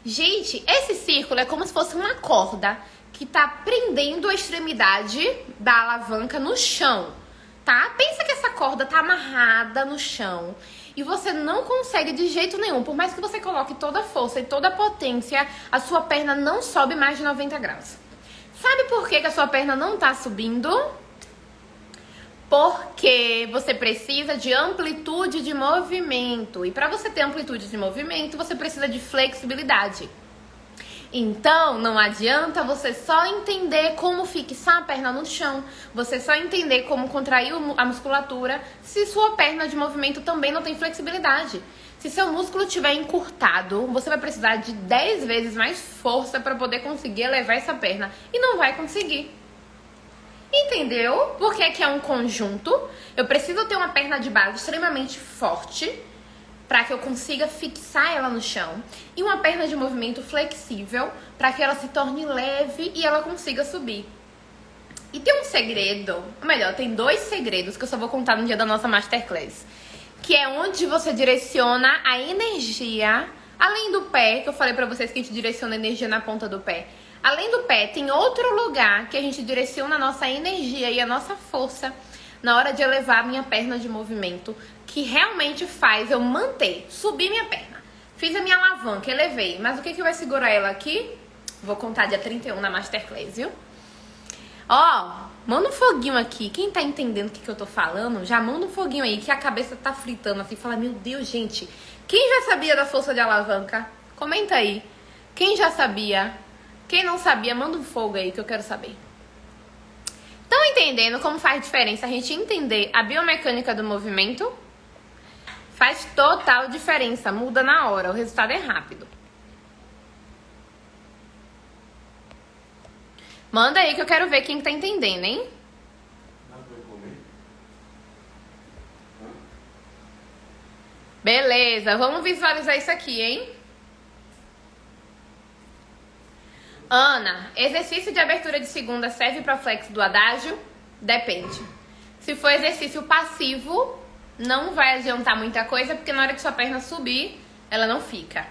Gente, esse círculo é como se fosse uma corda que tá prendendo a extremidade da alavanca no chão, tá? Pensa que essa corda tá amarrada no chão e você não consegue de jeito nenhum. Por mais que você coloque toda a força e toda a potência, a sua perna não sobe mais de 90 graus. Sabe por que a sua perna não tá subindo? Porque você precisa de amplitude de movimento. E para você ter amplitude de movimento, você precisa de flexibilidade. Então, não adianta você só entender como fixar a perna no chão, você só entender como contrair a musculatura, se sua perna de movimento também não tem flexibilidade. Se seu músculo estiver encurtado, você vai precisar de 10 vezes mais força para poder conseguir elevar essa perna. E não vai conseguir. Entendeu? Porque que é um conjunto. Eu preciso ter uma perna de base extremamente forte para que eu consiga fixar ela no chão. E uma perna de movimento flexível para que ela se torne leve e ela consiga subir. E tem um segredo, ou melhor, tem 2 segredos que eu só vou contar no dia da nossa Masterclass. Que é onde você direciona a energia Além do pé, que eu falei pra vocês que a gente direciona energia na ponta do pé. Além do pé, tem outro lugar que a gente direciona a nossa energia e a nossa força na hora de elevar a minha perna de movimento, que realmente faz eu manter, subir minha perna. Fiz a minha alavanca, elevei, mas o que vai segurar ela aqui? Vou contar dia 31 na Masterclass, viu? Ó, manda um foguinho aqui. Quem tá entendendo o que eu tô falando, já manda um foguinho aí, que a cabeça tá fritando assim. Fala, meu Deus, gente, quem já sabia da força de alavanca? Comenta aí. Quem já sabia? Quem não sabia, manda um fogo aí que eu quero saber. Estão entendendo como faz diferença a gente entender a biomecânica do movimento? Faz total diferença, muda na hora, o resultado é rápido. Manda aí que eu quero ver quem tá entendendo, hein? Beleza, vamos visualizar isso aqui, hein? Ana, exercício de abertura de segunda serve para flexo do adágio? Depende. Se for exercício passivo, não vai adiantar muita coisa, porque na hora que sua perna subir, ela não fica.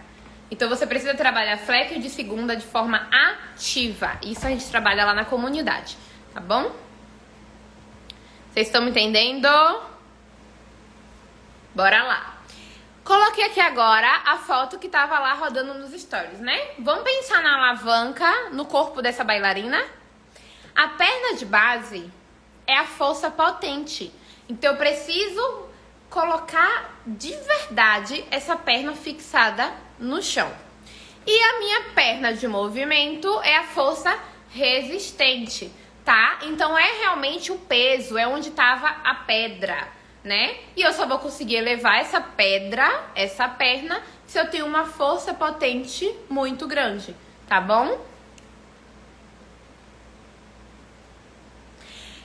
Então você precisa trabalhar flexo de segunda de forma ativa. Isso a gente trabalha lá na comunidade, tá bom? Vocês estão me entendendo? Bora lá. Coloquei aqui agora a foto que tava lá rodando nos stories, né? Vamos pensar na alavanca no corpo dessa bailarina? A perna de base é a força potente. Então eu preciso colocar de verdade essa perna fixada no chão. E a minha perna de movimento é a força resistente, tá? Então é realmente o peso, é onde tava a pedra, né? E eu só vou conseguir elevar essa perna, se eu tenho uma força potente muito grande, tá bom?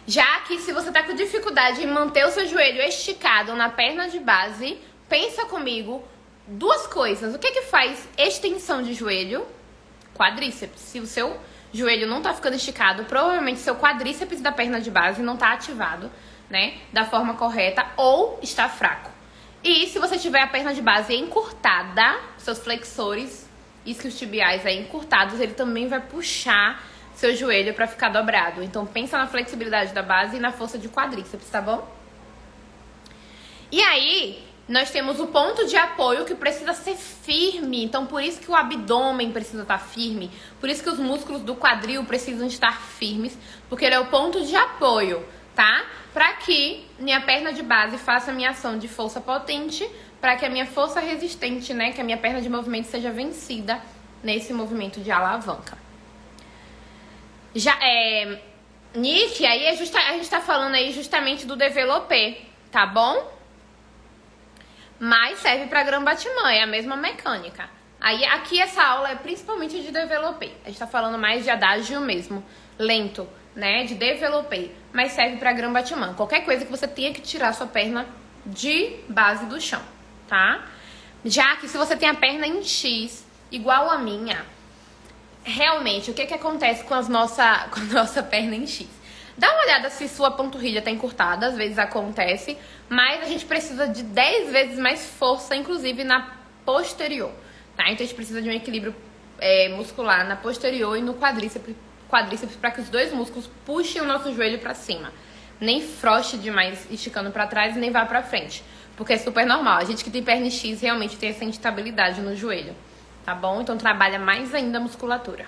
Já que se você tá com dificuldade em manter o seu joelho esticado na perna de base, pensa comigo duas coisas. O que faz extensão de joelho? Quadríceps. Se o seu joelho não tá ficando esticado, provavelmente seu quadríceps da perna de base não tá ativado, né, da forma correta, ou está fraco. E se você tiver a perna de base encurtada, seus flexores isquiotibiais aí encurtados, ele também vai puxar seu joelho para ficar dobrado. Então pensa na flexibilidade da base e na força de quadríceps, tá bom? E aí, nós temos o ponto de apoio que precisa ser firme. Então por isso que o abdômen precisa estar firme, por isso que os músculos do quadril precisam estar firmes, porque ele é o ponto de apoio, tá? Para que minha perna de base faça a minha ação de força potente, para que a minha força resistente, né, que a minha perna de movimento seja vencida nesse movimento de alavanca. Já Nick, aí a gente tá falando aí justamente do développé, tá bom? Mas serve para grand battement, é a mesma mecânica. Aí aqui essa aula é principalmente de développé. A gente tá falando mais de adágio mesmo, lento, né, de développé, mas serve para grand battement. Qualquer coisa que você tenha que tirar sua perna de base do chão, tá? Já que se você tem a perna em X igual a minha, realmente, o que acontece com a nossa perna em X? Dá uma olhada se sua panturrilha tá encurtada, às vezes acontece, mas a gente precisa de 10 vezes mais força, inclusive na posterior, tá? Então a gente precisa de um equilíbrio muscular na posterior e no quadríceps para que os dois músculos puxem o nosso joelho para cima. Nem frouxe demais esticando para trás e nem vá para frente, porque é super normal. A gente que tem perna em X realmente tem essa instabilidade no joelho, tá bom? Então trabalha mais ainda a musculatura.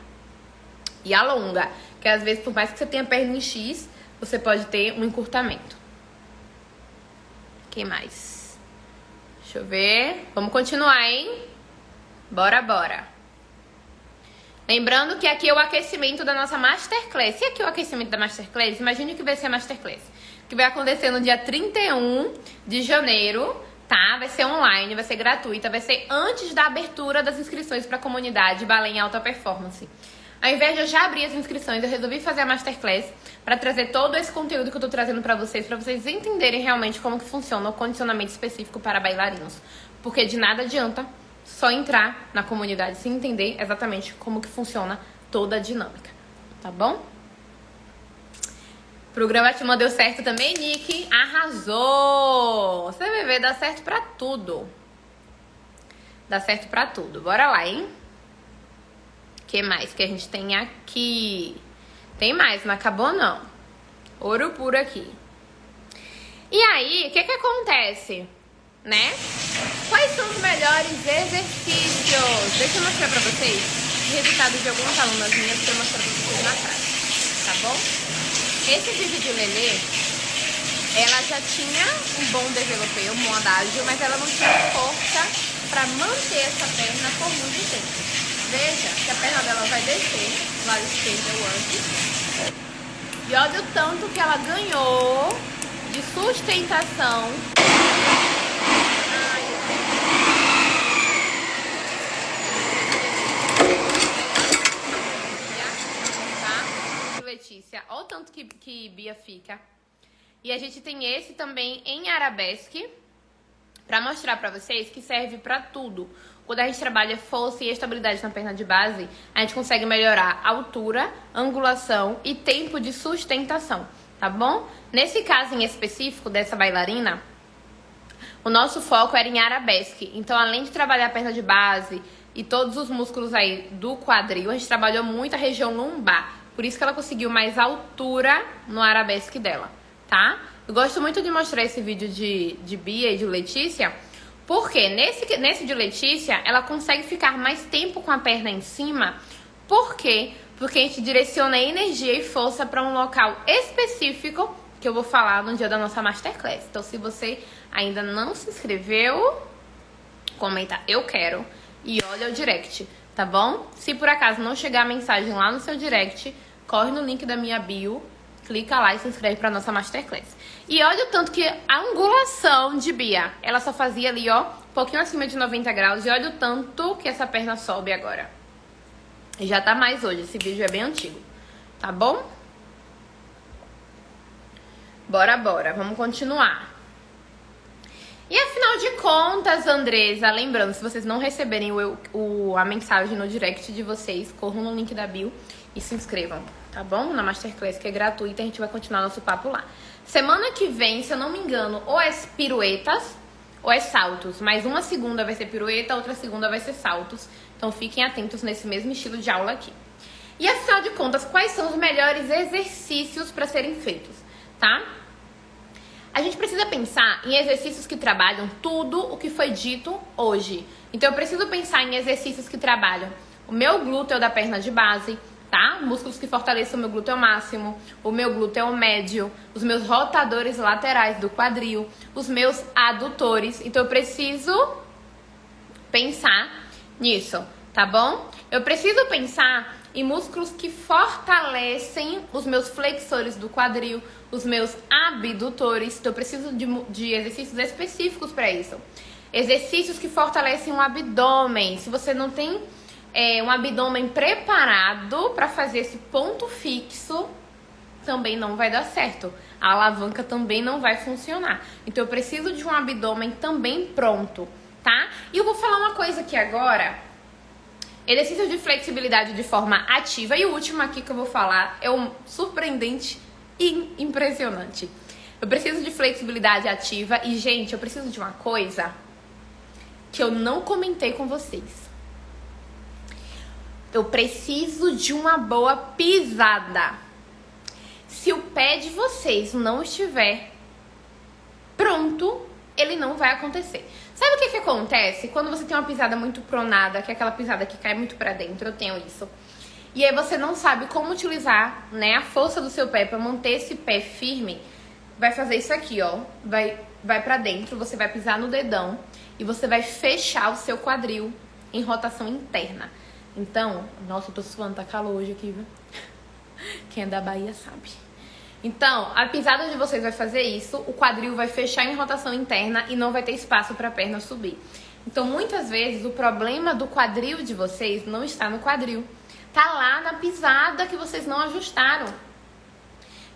E alonga, que às vezes por mais que você tenha perna em X, você pode ter um encurtamento. Que mais? Deixa eu ver. Vamos continuar, hein? Bora. Lembrando que aqui é o aquecimento da nossa Masterclass. E aqui é o aquecimento da Masterclass, imagine que vai ser a Masterclass, que vai acontecer no dia 31 de janeiro, tá? Vai ser online, vai ser gratuita, vai ser antes da abertura das inscrições para a comunidade Balé em Alta Performance. Ao invés de eu já abrir as inscrições, eu resolvi fazer a Masterclass para trazer todo esse conteúdo que eu tô trazendo para vocês entenderem realmente como que funciona o condicionamento específico para bailarinos. Porque de nada adianta só entrar na comunidade sem entender exatamente como que funciona toda a dinâmica, tá bom? Programa Batman deu certo também, Nick. Arrasou! Você vai ver, dá certo pra tudo. Dá certo pra tudo. Bora lá, hein? O que mais que a gente tem aqui? Tem mais, não acabou não. Ouro puro aqui. E aí, o que acontece, né? Quais são os melhores exercícios? Deixa eu mostrar pra vocês o resultado de algumas alunas minhas pra eu mostrar pra vocês na prática, tá bom? Esse vídeo de Lelê, ela já tinha um bom developê, um bom adágio, mas ela não tinha força pra manter essa perna por muito tempo. Veja que a perna dela vai descer, lado esquerdo ou antes. E olha o tanto que ela ganhou de sustentação. Tá? Letícia, olha o tanto que Bia fica. E a gente tem esse também em arabesque, pra mostrar pra vocês que serve pra tudo. Quando a gente trabalha força e estabilidade na perna de base, a gente consegue melhorar a altura, angulação e tempo de sustentação, tá bom? Nesse caso em específico dessa bailarina, o nosso foco era em arabesque. Então, além de trabalhar a perna de base e todos os músculos aí do quadril, a gente trabalhou muito a região lombar. Por isso que ela conseguiu mais altura no arabesque dela, tá? Eu gosto muito de mostrar esse vídeo de Bia e de Letícia, porque nesse de Letícia, ela consegue ficar mais tempo com a perna em cima. Por quê? Porque a gente direciona energia e força para um local específico que eu vou falar no dia da nossa Masterclass. Então, se você ainda não se inscreveu, comenta eu quero e olha o direct, tá bom? Se por acaso não chegar a mensagem lá no seu direct, corre no link da minha bio, clica lá e se inscreve pra nossa Masterclass. E olha o tanto que a angulação de Bia, ela só fazia ali, ó, um pouquinho acima de 90 graus. E olha o tanto que essa perna sobe agora. E já tá mais hoje, esse vídeo é bem antigo, tá bom? Bora, vamos continuar. E afinal de contas, Andresa, lembrando, se vocês não receberem a mensagem no direct de vocês, corram no link da bio e se inscrevam, tá bom? Na Masterclass, que é gratuita, a gente vai continuar nosso papo lá. Semana que vem, se eu não me engano, ou é piruetas ou é saltos. Mas uma segunda vai ser pirueta, outra segunda vai ser saltos. Então fiquem atentos nesse mesmo estilo de aula aqui. E afinal de contas, quais são os melhores exercícios para serem feitos, tá? A gente precisa pensar em exercícios que trabalham tudo o que foi dito hoje. Então eu preciso pensar em exercícios que trabalham o meu glúteo da perna de base, tá? Músculos que fortaleçam o meu glúteo máximo, o meu glúteo médio, os meus rotadores laterais do quadril, os meus adutores. Então eu preciso pensar nisso, tá bom? Eu preciso pensar em músculos que fortalecem os meus flexores do quadril, os meus abdutores. Então eu preciso de exercícios específicos para isso. Exercícios que fortalecem o abdômen. Se você não tem um abdômen preparado para fazer esse ponto fixo, também não vai dar certo. A alavanca também não vai funcionar. Então eu preciso de um abdômen também pronto, tá? E eu vou falar uma coisa aqui agora. Exercício de flexibilidade de forma ativa. E o último aqui que eu vou falar é um surpreendente e impressionante. Eu preciso de flexibilidade ativa. E, gente, eu preciso de uma coisa que eu não comentei com vocês. Eu preciso de uma boa pisada. Se o pé de vocês não estiver pronto, ele não vai acontecer. Sabe o que acontece? Quando você tem uma pisada muito pronada, que é aquela pisada que cai muito pra dentro, eu tenho isso. E aí você não sabe como utilizar, né, a força do seu pé pra manter esse pé firme. Vai fazer isso aqui, ó. Vai pra dentro, você vai pisar no dedão e você vai fechar o seu quadril em rotação interna. Então, nossa, eu tô suando, tá calor hoje aqui, viu? Quem é da Bahia sabe. Então, a pisada de vocês vai fazer isso, o quadril vai fechar em rotação interna e não vai ter espaço para a perna subir. Então, muitas vezes, o problema do quadril de vocês não está no quadril. Tá lá na pisada que vocês não ajustaram.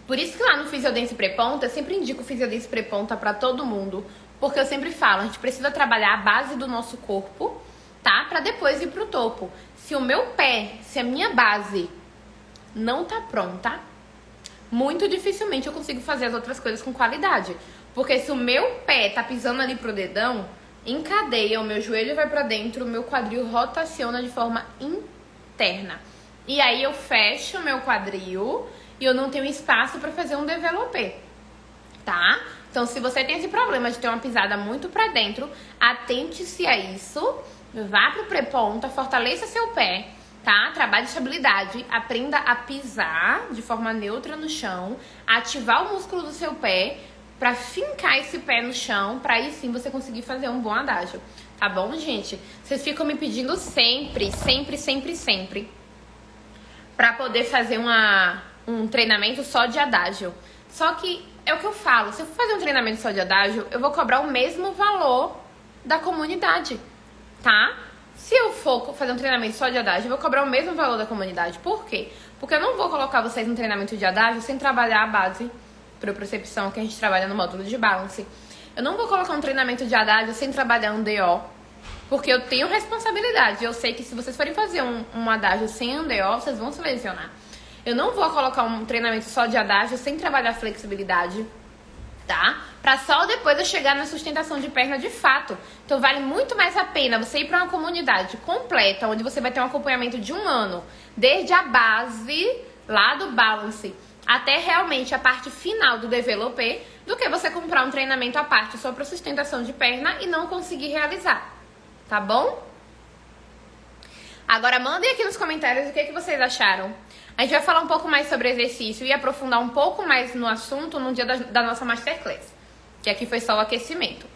Por isso que lá no Fisiodance Pré-Ponta, eu sempre indico o Fisiodance Pré-Ponta para todo mundo. Porque eu sempre falo, a gente precisa trabalhar a base do nosso corpo, tá? Para depois ir pro topo. Se o meu pé, se a minha base não tá pronta, muito dificilmente eu consigo fazer as outras coisas com qualidade. Porque se o meu pé tá pisando ali pro dedão, encadeia, o meu joelho vai pra dentro, o meu quadril rotaciona de forma interna. E aí eu fecho o meu quadril e eu não tenho espaço pra fazer um développé, tá? Então, se você tem esse problema de ter uma pisada muito pra dentro, atente-se a isso, vá pro pré-ponta, fortaleça seu pé, tá? Trabalhe estabilidade, aprenda a pisar de forma neutra no chão, ativar o músculo do seu pé pra fincar esse pé no chão, pra aí sim você conseguir fazer um bom adágio, tá bom, gente? Vocês ficam me pedindo sempre pra poder fazer um treinamento só de adágio. Só que é o que eu falo, se eu for fazer um treinamento só de adágio, eu vou cobrar o mesmo valor da comunidade, tá? Se eu for fazer um treinamento só de adágio, eu vou cobrar o mesmo valor da comunidade. Por quê? Porque eu não vou colocar vocês no treinamento de adágio sem trabalhar a base propriocepção que a gente trabalha no módulo de balance. Eu não vou colocar um treinamento de adágio sem trabalhar um DO, porque eu tenho responsabilidade. Eu sei que se vocês forem fazer um adágio sem um DO, vocês vão se lesionar. Eu não vou colocar um treinamento só de adágio sem trabalhar flexibilidade, tá? Pra só depois eu chegar na sustentação de perna de fato. Então vale muito mais a pena você ir pra uma comunidade completa, onde você vai ter um acompanhamento de 1 ano, desde a base lá do balance até realmente a parte final do développé, do que você comprar um treinamento à parte só pra sustentação de perna e não conseguir realizar, tá bom? Agora mandem aqui nos comentários o que vocês acharam. A gente vai falar um pouco mais sobre exercício e aprofundar um pouco mais no assunto no dia da nossa Masterclass, que aqui foi só o aquecimento.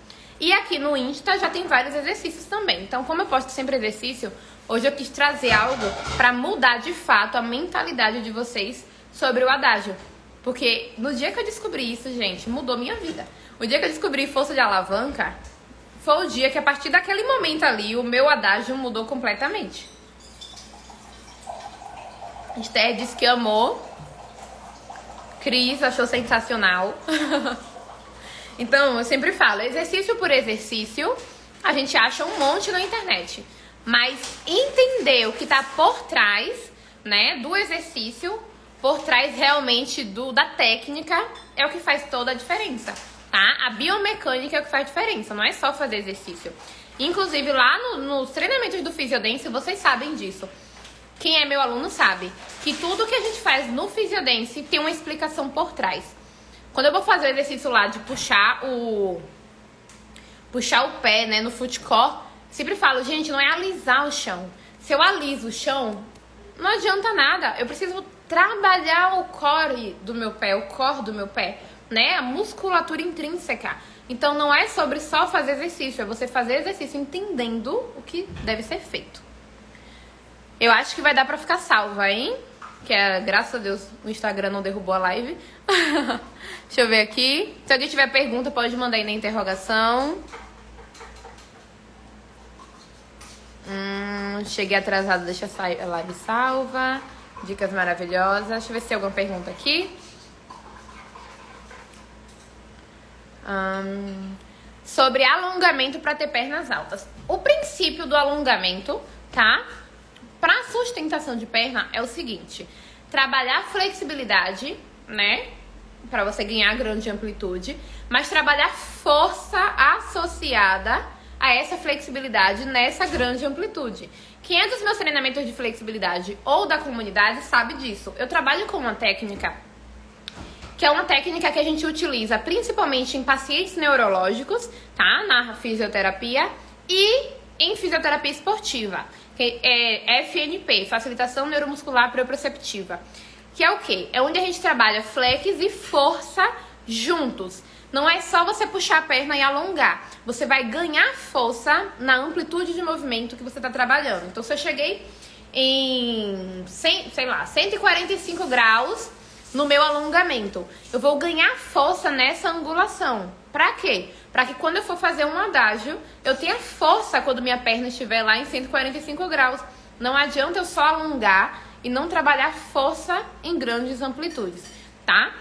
E aqui no Insta já tem vários exercícios também. Então, como eu posto sempre exercício, hoje eu quis trazer algo para mudar de fato a mentalidade de vocês sobre o adágio. Porque no dia que eu descobri isso, gente, mudou minha vida. O dia que eu descobri força de alavanca, foi o dia que a partir daquele momento ali, o meu adágio mudou completamente. Esther disse que amou. Cris achou sensacional. Então, eu sempre falo, exercício por exercício, a gente acha um monte na internet. Mas entender o que tá por trás, né, do exercício, por trás realmente da técnica, é o que faz toda a diferença, tá? A biomecânica é o que faz diferença, não é só fazer exercício. Inclusive, lá nos treinamentos do Physiodance, vocês sabem disso. Quem é meu aluno sabe que tudo que a gente faz no Physiodance tem uma explicação por trás. Quando eu vou fazer o exercício lá de puxar o pé, né, no foot core, sempre falo, gente, não é alisar o chão. Se eu aliso o chão, não adianta nada. Eu preciso trabalhar o core do meu pé, né, a musculatura intrínseca. Então não é sobre só fazer exercício, é você fazer exercício entendendo o que deve ser feito. Eu acho que vai dar pra ficar salva, hein? Que graças a Deus, o Instagram não derrubou a live. Deixa eu ver aqui. Se alguém tiver pergunta, pode mandar aí na interrogação. Cheguei atrasada, deixa a live salva. Dicas maravilhosas. Deixa eu ver se tem alguma pergunta aqui. Sobre alongamento para ter pernas altas. O princípio do alongamento, tá? Para sustentação de perna é o seguinte: trabalhar flexibilidade, né? Para você ganhar grande amplitude, mas trabalhar força associada a essa flexibilidade nessa grande amplitude. Quem é dos meus treinamentos de flexibilidade ou da comunidade sabe disso. Eu trabalho com uma técnica que é uma técnica que a gente utiliza principalmente em pacientes neurológicos, tá? Na fisioterapia e em fisioterapia esportiva, que é FNP, Facilitação Neuromuscular Proprioceptiva. Que é o quê? É onde a gente trabalha flex e força juntos. Não é só você puxar a perna e alongar. Você vai ganhar força na amplitude de movimento que você está trabalhando. Então, se eu cheguei em, 145 graus no meu alongamento, eu vou ganhar força nessa angulação. Pra quê? Pra que quando eu for fazer um adágio, eu tenha força quando minha perna estiver lá em 145 graus. Não adianta eu só alongar e não trabalhar força em grandes amplitudes, tá?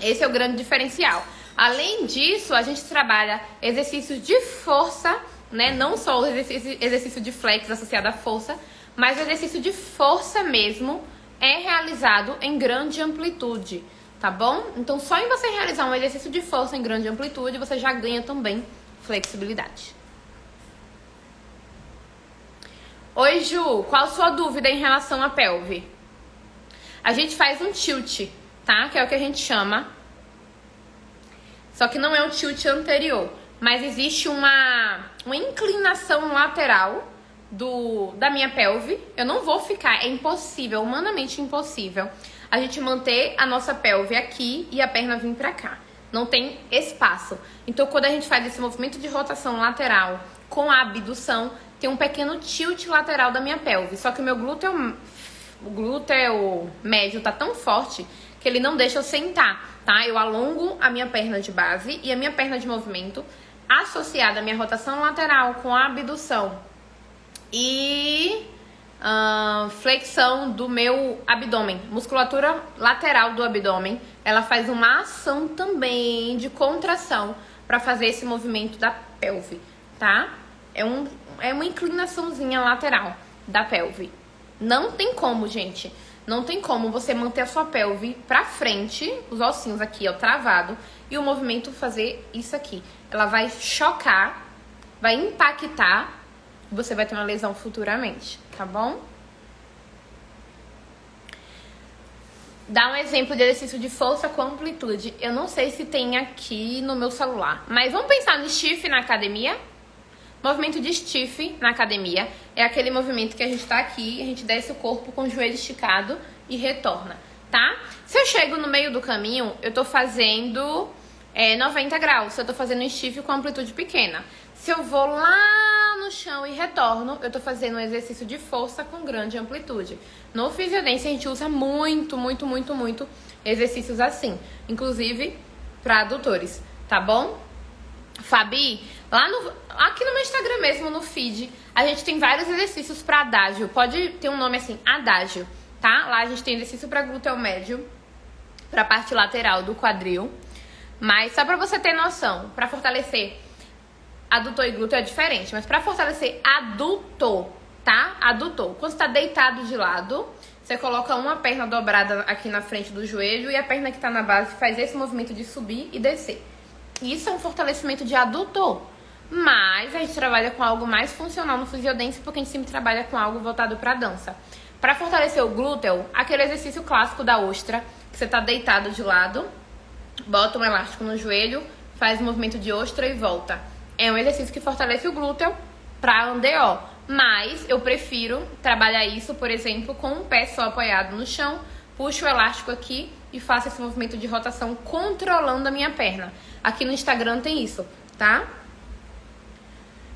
Esse é o grande diferencial. Além disso, a gente trabalha exercícios de força, né? Não só o exercício de flex associado à força, mas o exercício de força mesmo é realizado em grande amplitude, tá bom? Então, só em você realizar um exercício de força em grande amplitude, você já ganha também flexibilidade. Oi, Ju, qual a sua dúvida em relação à pelve? A gente faz um tilt, tá? Que é o que a gente chama. Só que não é um tilt anterior, mas existe uma inclinação lateral da minha pelve. Eu não vou ficar, é impossível, humanamente impossível, a gente manter a nossa pelve aqui e a perna vir pra cá. Não tem espaço. Então, quando a gente faz esse movimento de rotação lateral com a abdução, tem um pequeno tilt lateral da minha pelve. Só que o meu glúteo médio tá tão forte que ele não deixa eu sentar, tá? Eu alongo a minha perna de base e a minha perna de movimento associada à minha rotação lateral com a abdução e flexão do meu abdômen, musculatura lateral do abdômen, ela faz uma ação também de contração para fazer esse movimento da pelve, tá? É uma inclinaçãozinha lateral da pelve. Não tem como, gente. Não tem como você manter a sua pelve pra frente, os ossinhos aqui, ó, travado, e o movimento fazer isso aqui. Ela vai chocar, vai impactar, e você vai ter uma lesão futuramente, tá bom? Dá um exemplo de exercício de força com amplitude. Eu não sei se tem aqui no meu celular, mas vamos pensar no stiff na academia? Movimento de stiff na academia é aquele movimento que a gente tá aqui, a gente desce o corpo com o joelho esticado e retorna, tá? Se eu chego no meio do caminho, eu tô fazendo 90 graus, se eu tô fazendo um stiff com amplitude pequena. Se eu vou lá no chão e retorno, eu tô fazendo um exercício de força com grande amplitude. No Fisiodance a gente usa muito exercícios assim, inclusive para adutores, tá bom? Fabi, aqui no meu Instagram mesmo, no feed, a gente tem vários exercícios para adágio. Pode ter um nome assim, adágio, tá? Lá a gente tem exercício para glúteo médio, para parte lateral do quadril. Mas só para você ter noção, para fortalecer adutor e glúteo é diferente, mas para fortalecer adutor, tá? Adutor. Quando você tá deitado de lado, você coloca uma perna dobrada aqui na frente do joelho e a perna que tá na base faz esse movimento de subir e descer. Isso é um fortalecimento de adutor. Mas a gente trabalha com algo mais funcional no Fisiodance porque a gente sempre trabalha com algo voltado para dança. Para fortalecer o glúteo, aquele exercício clássico da ostra, que você tá deitado de lado, bota um elástico no joelho, faz o movimento de ostra e volta. É um exercício que fortalece o glúteo para andeó. Mas eu prefiro trabalhar isso, por exemplo, com um pé só apoiado no chão, puxo o elástico aqui e faço esse movimento de rotação controlando a minha perna. Aqui no Instagram tem isso, tá?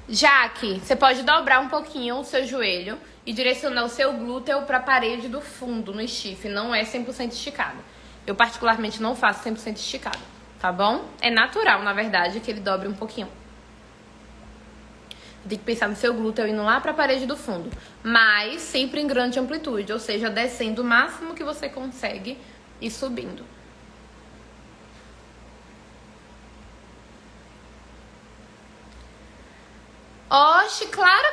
Jaque, você pode dobrar um pouquinho o seu joelho e direcionar o seu glúteo para a parede do fundo no stiff. Não é 100% esticado. Eu particularmente não faço 100% esticado, tá bom? É natural, na verdade, que ele dobre um pouquinho. Tem que pensar no seu glúteo indo lá para a parede do fundo. Mas sempre em grande amplitude, ou seja, descendo o máximo que você consegue e subindo. Oxe, claro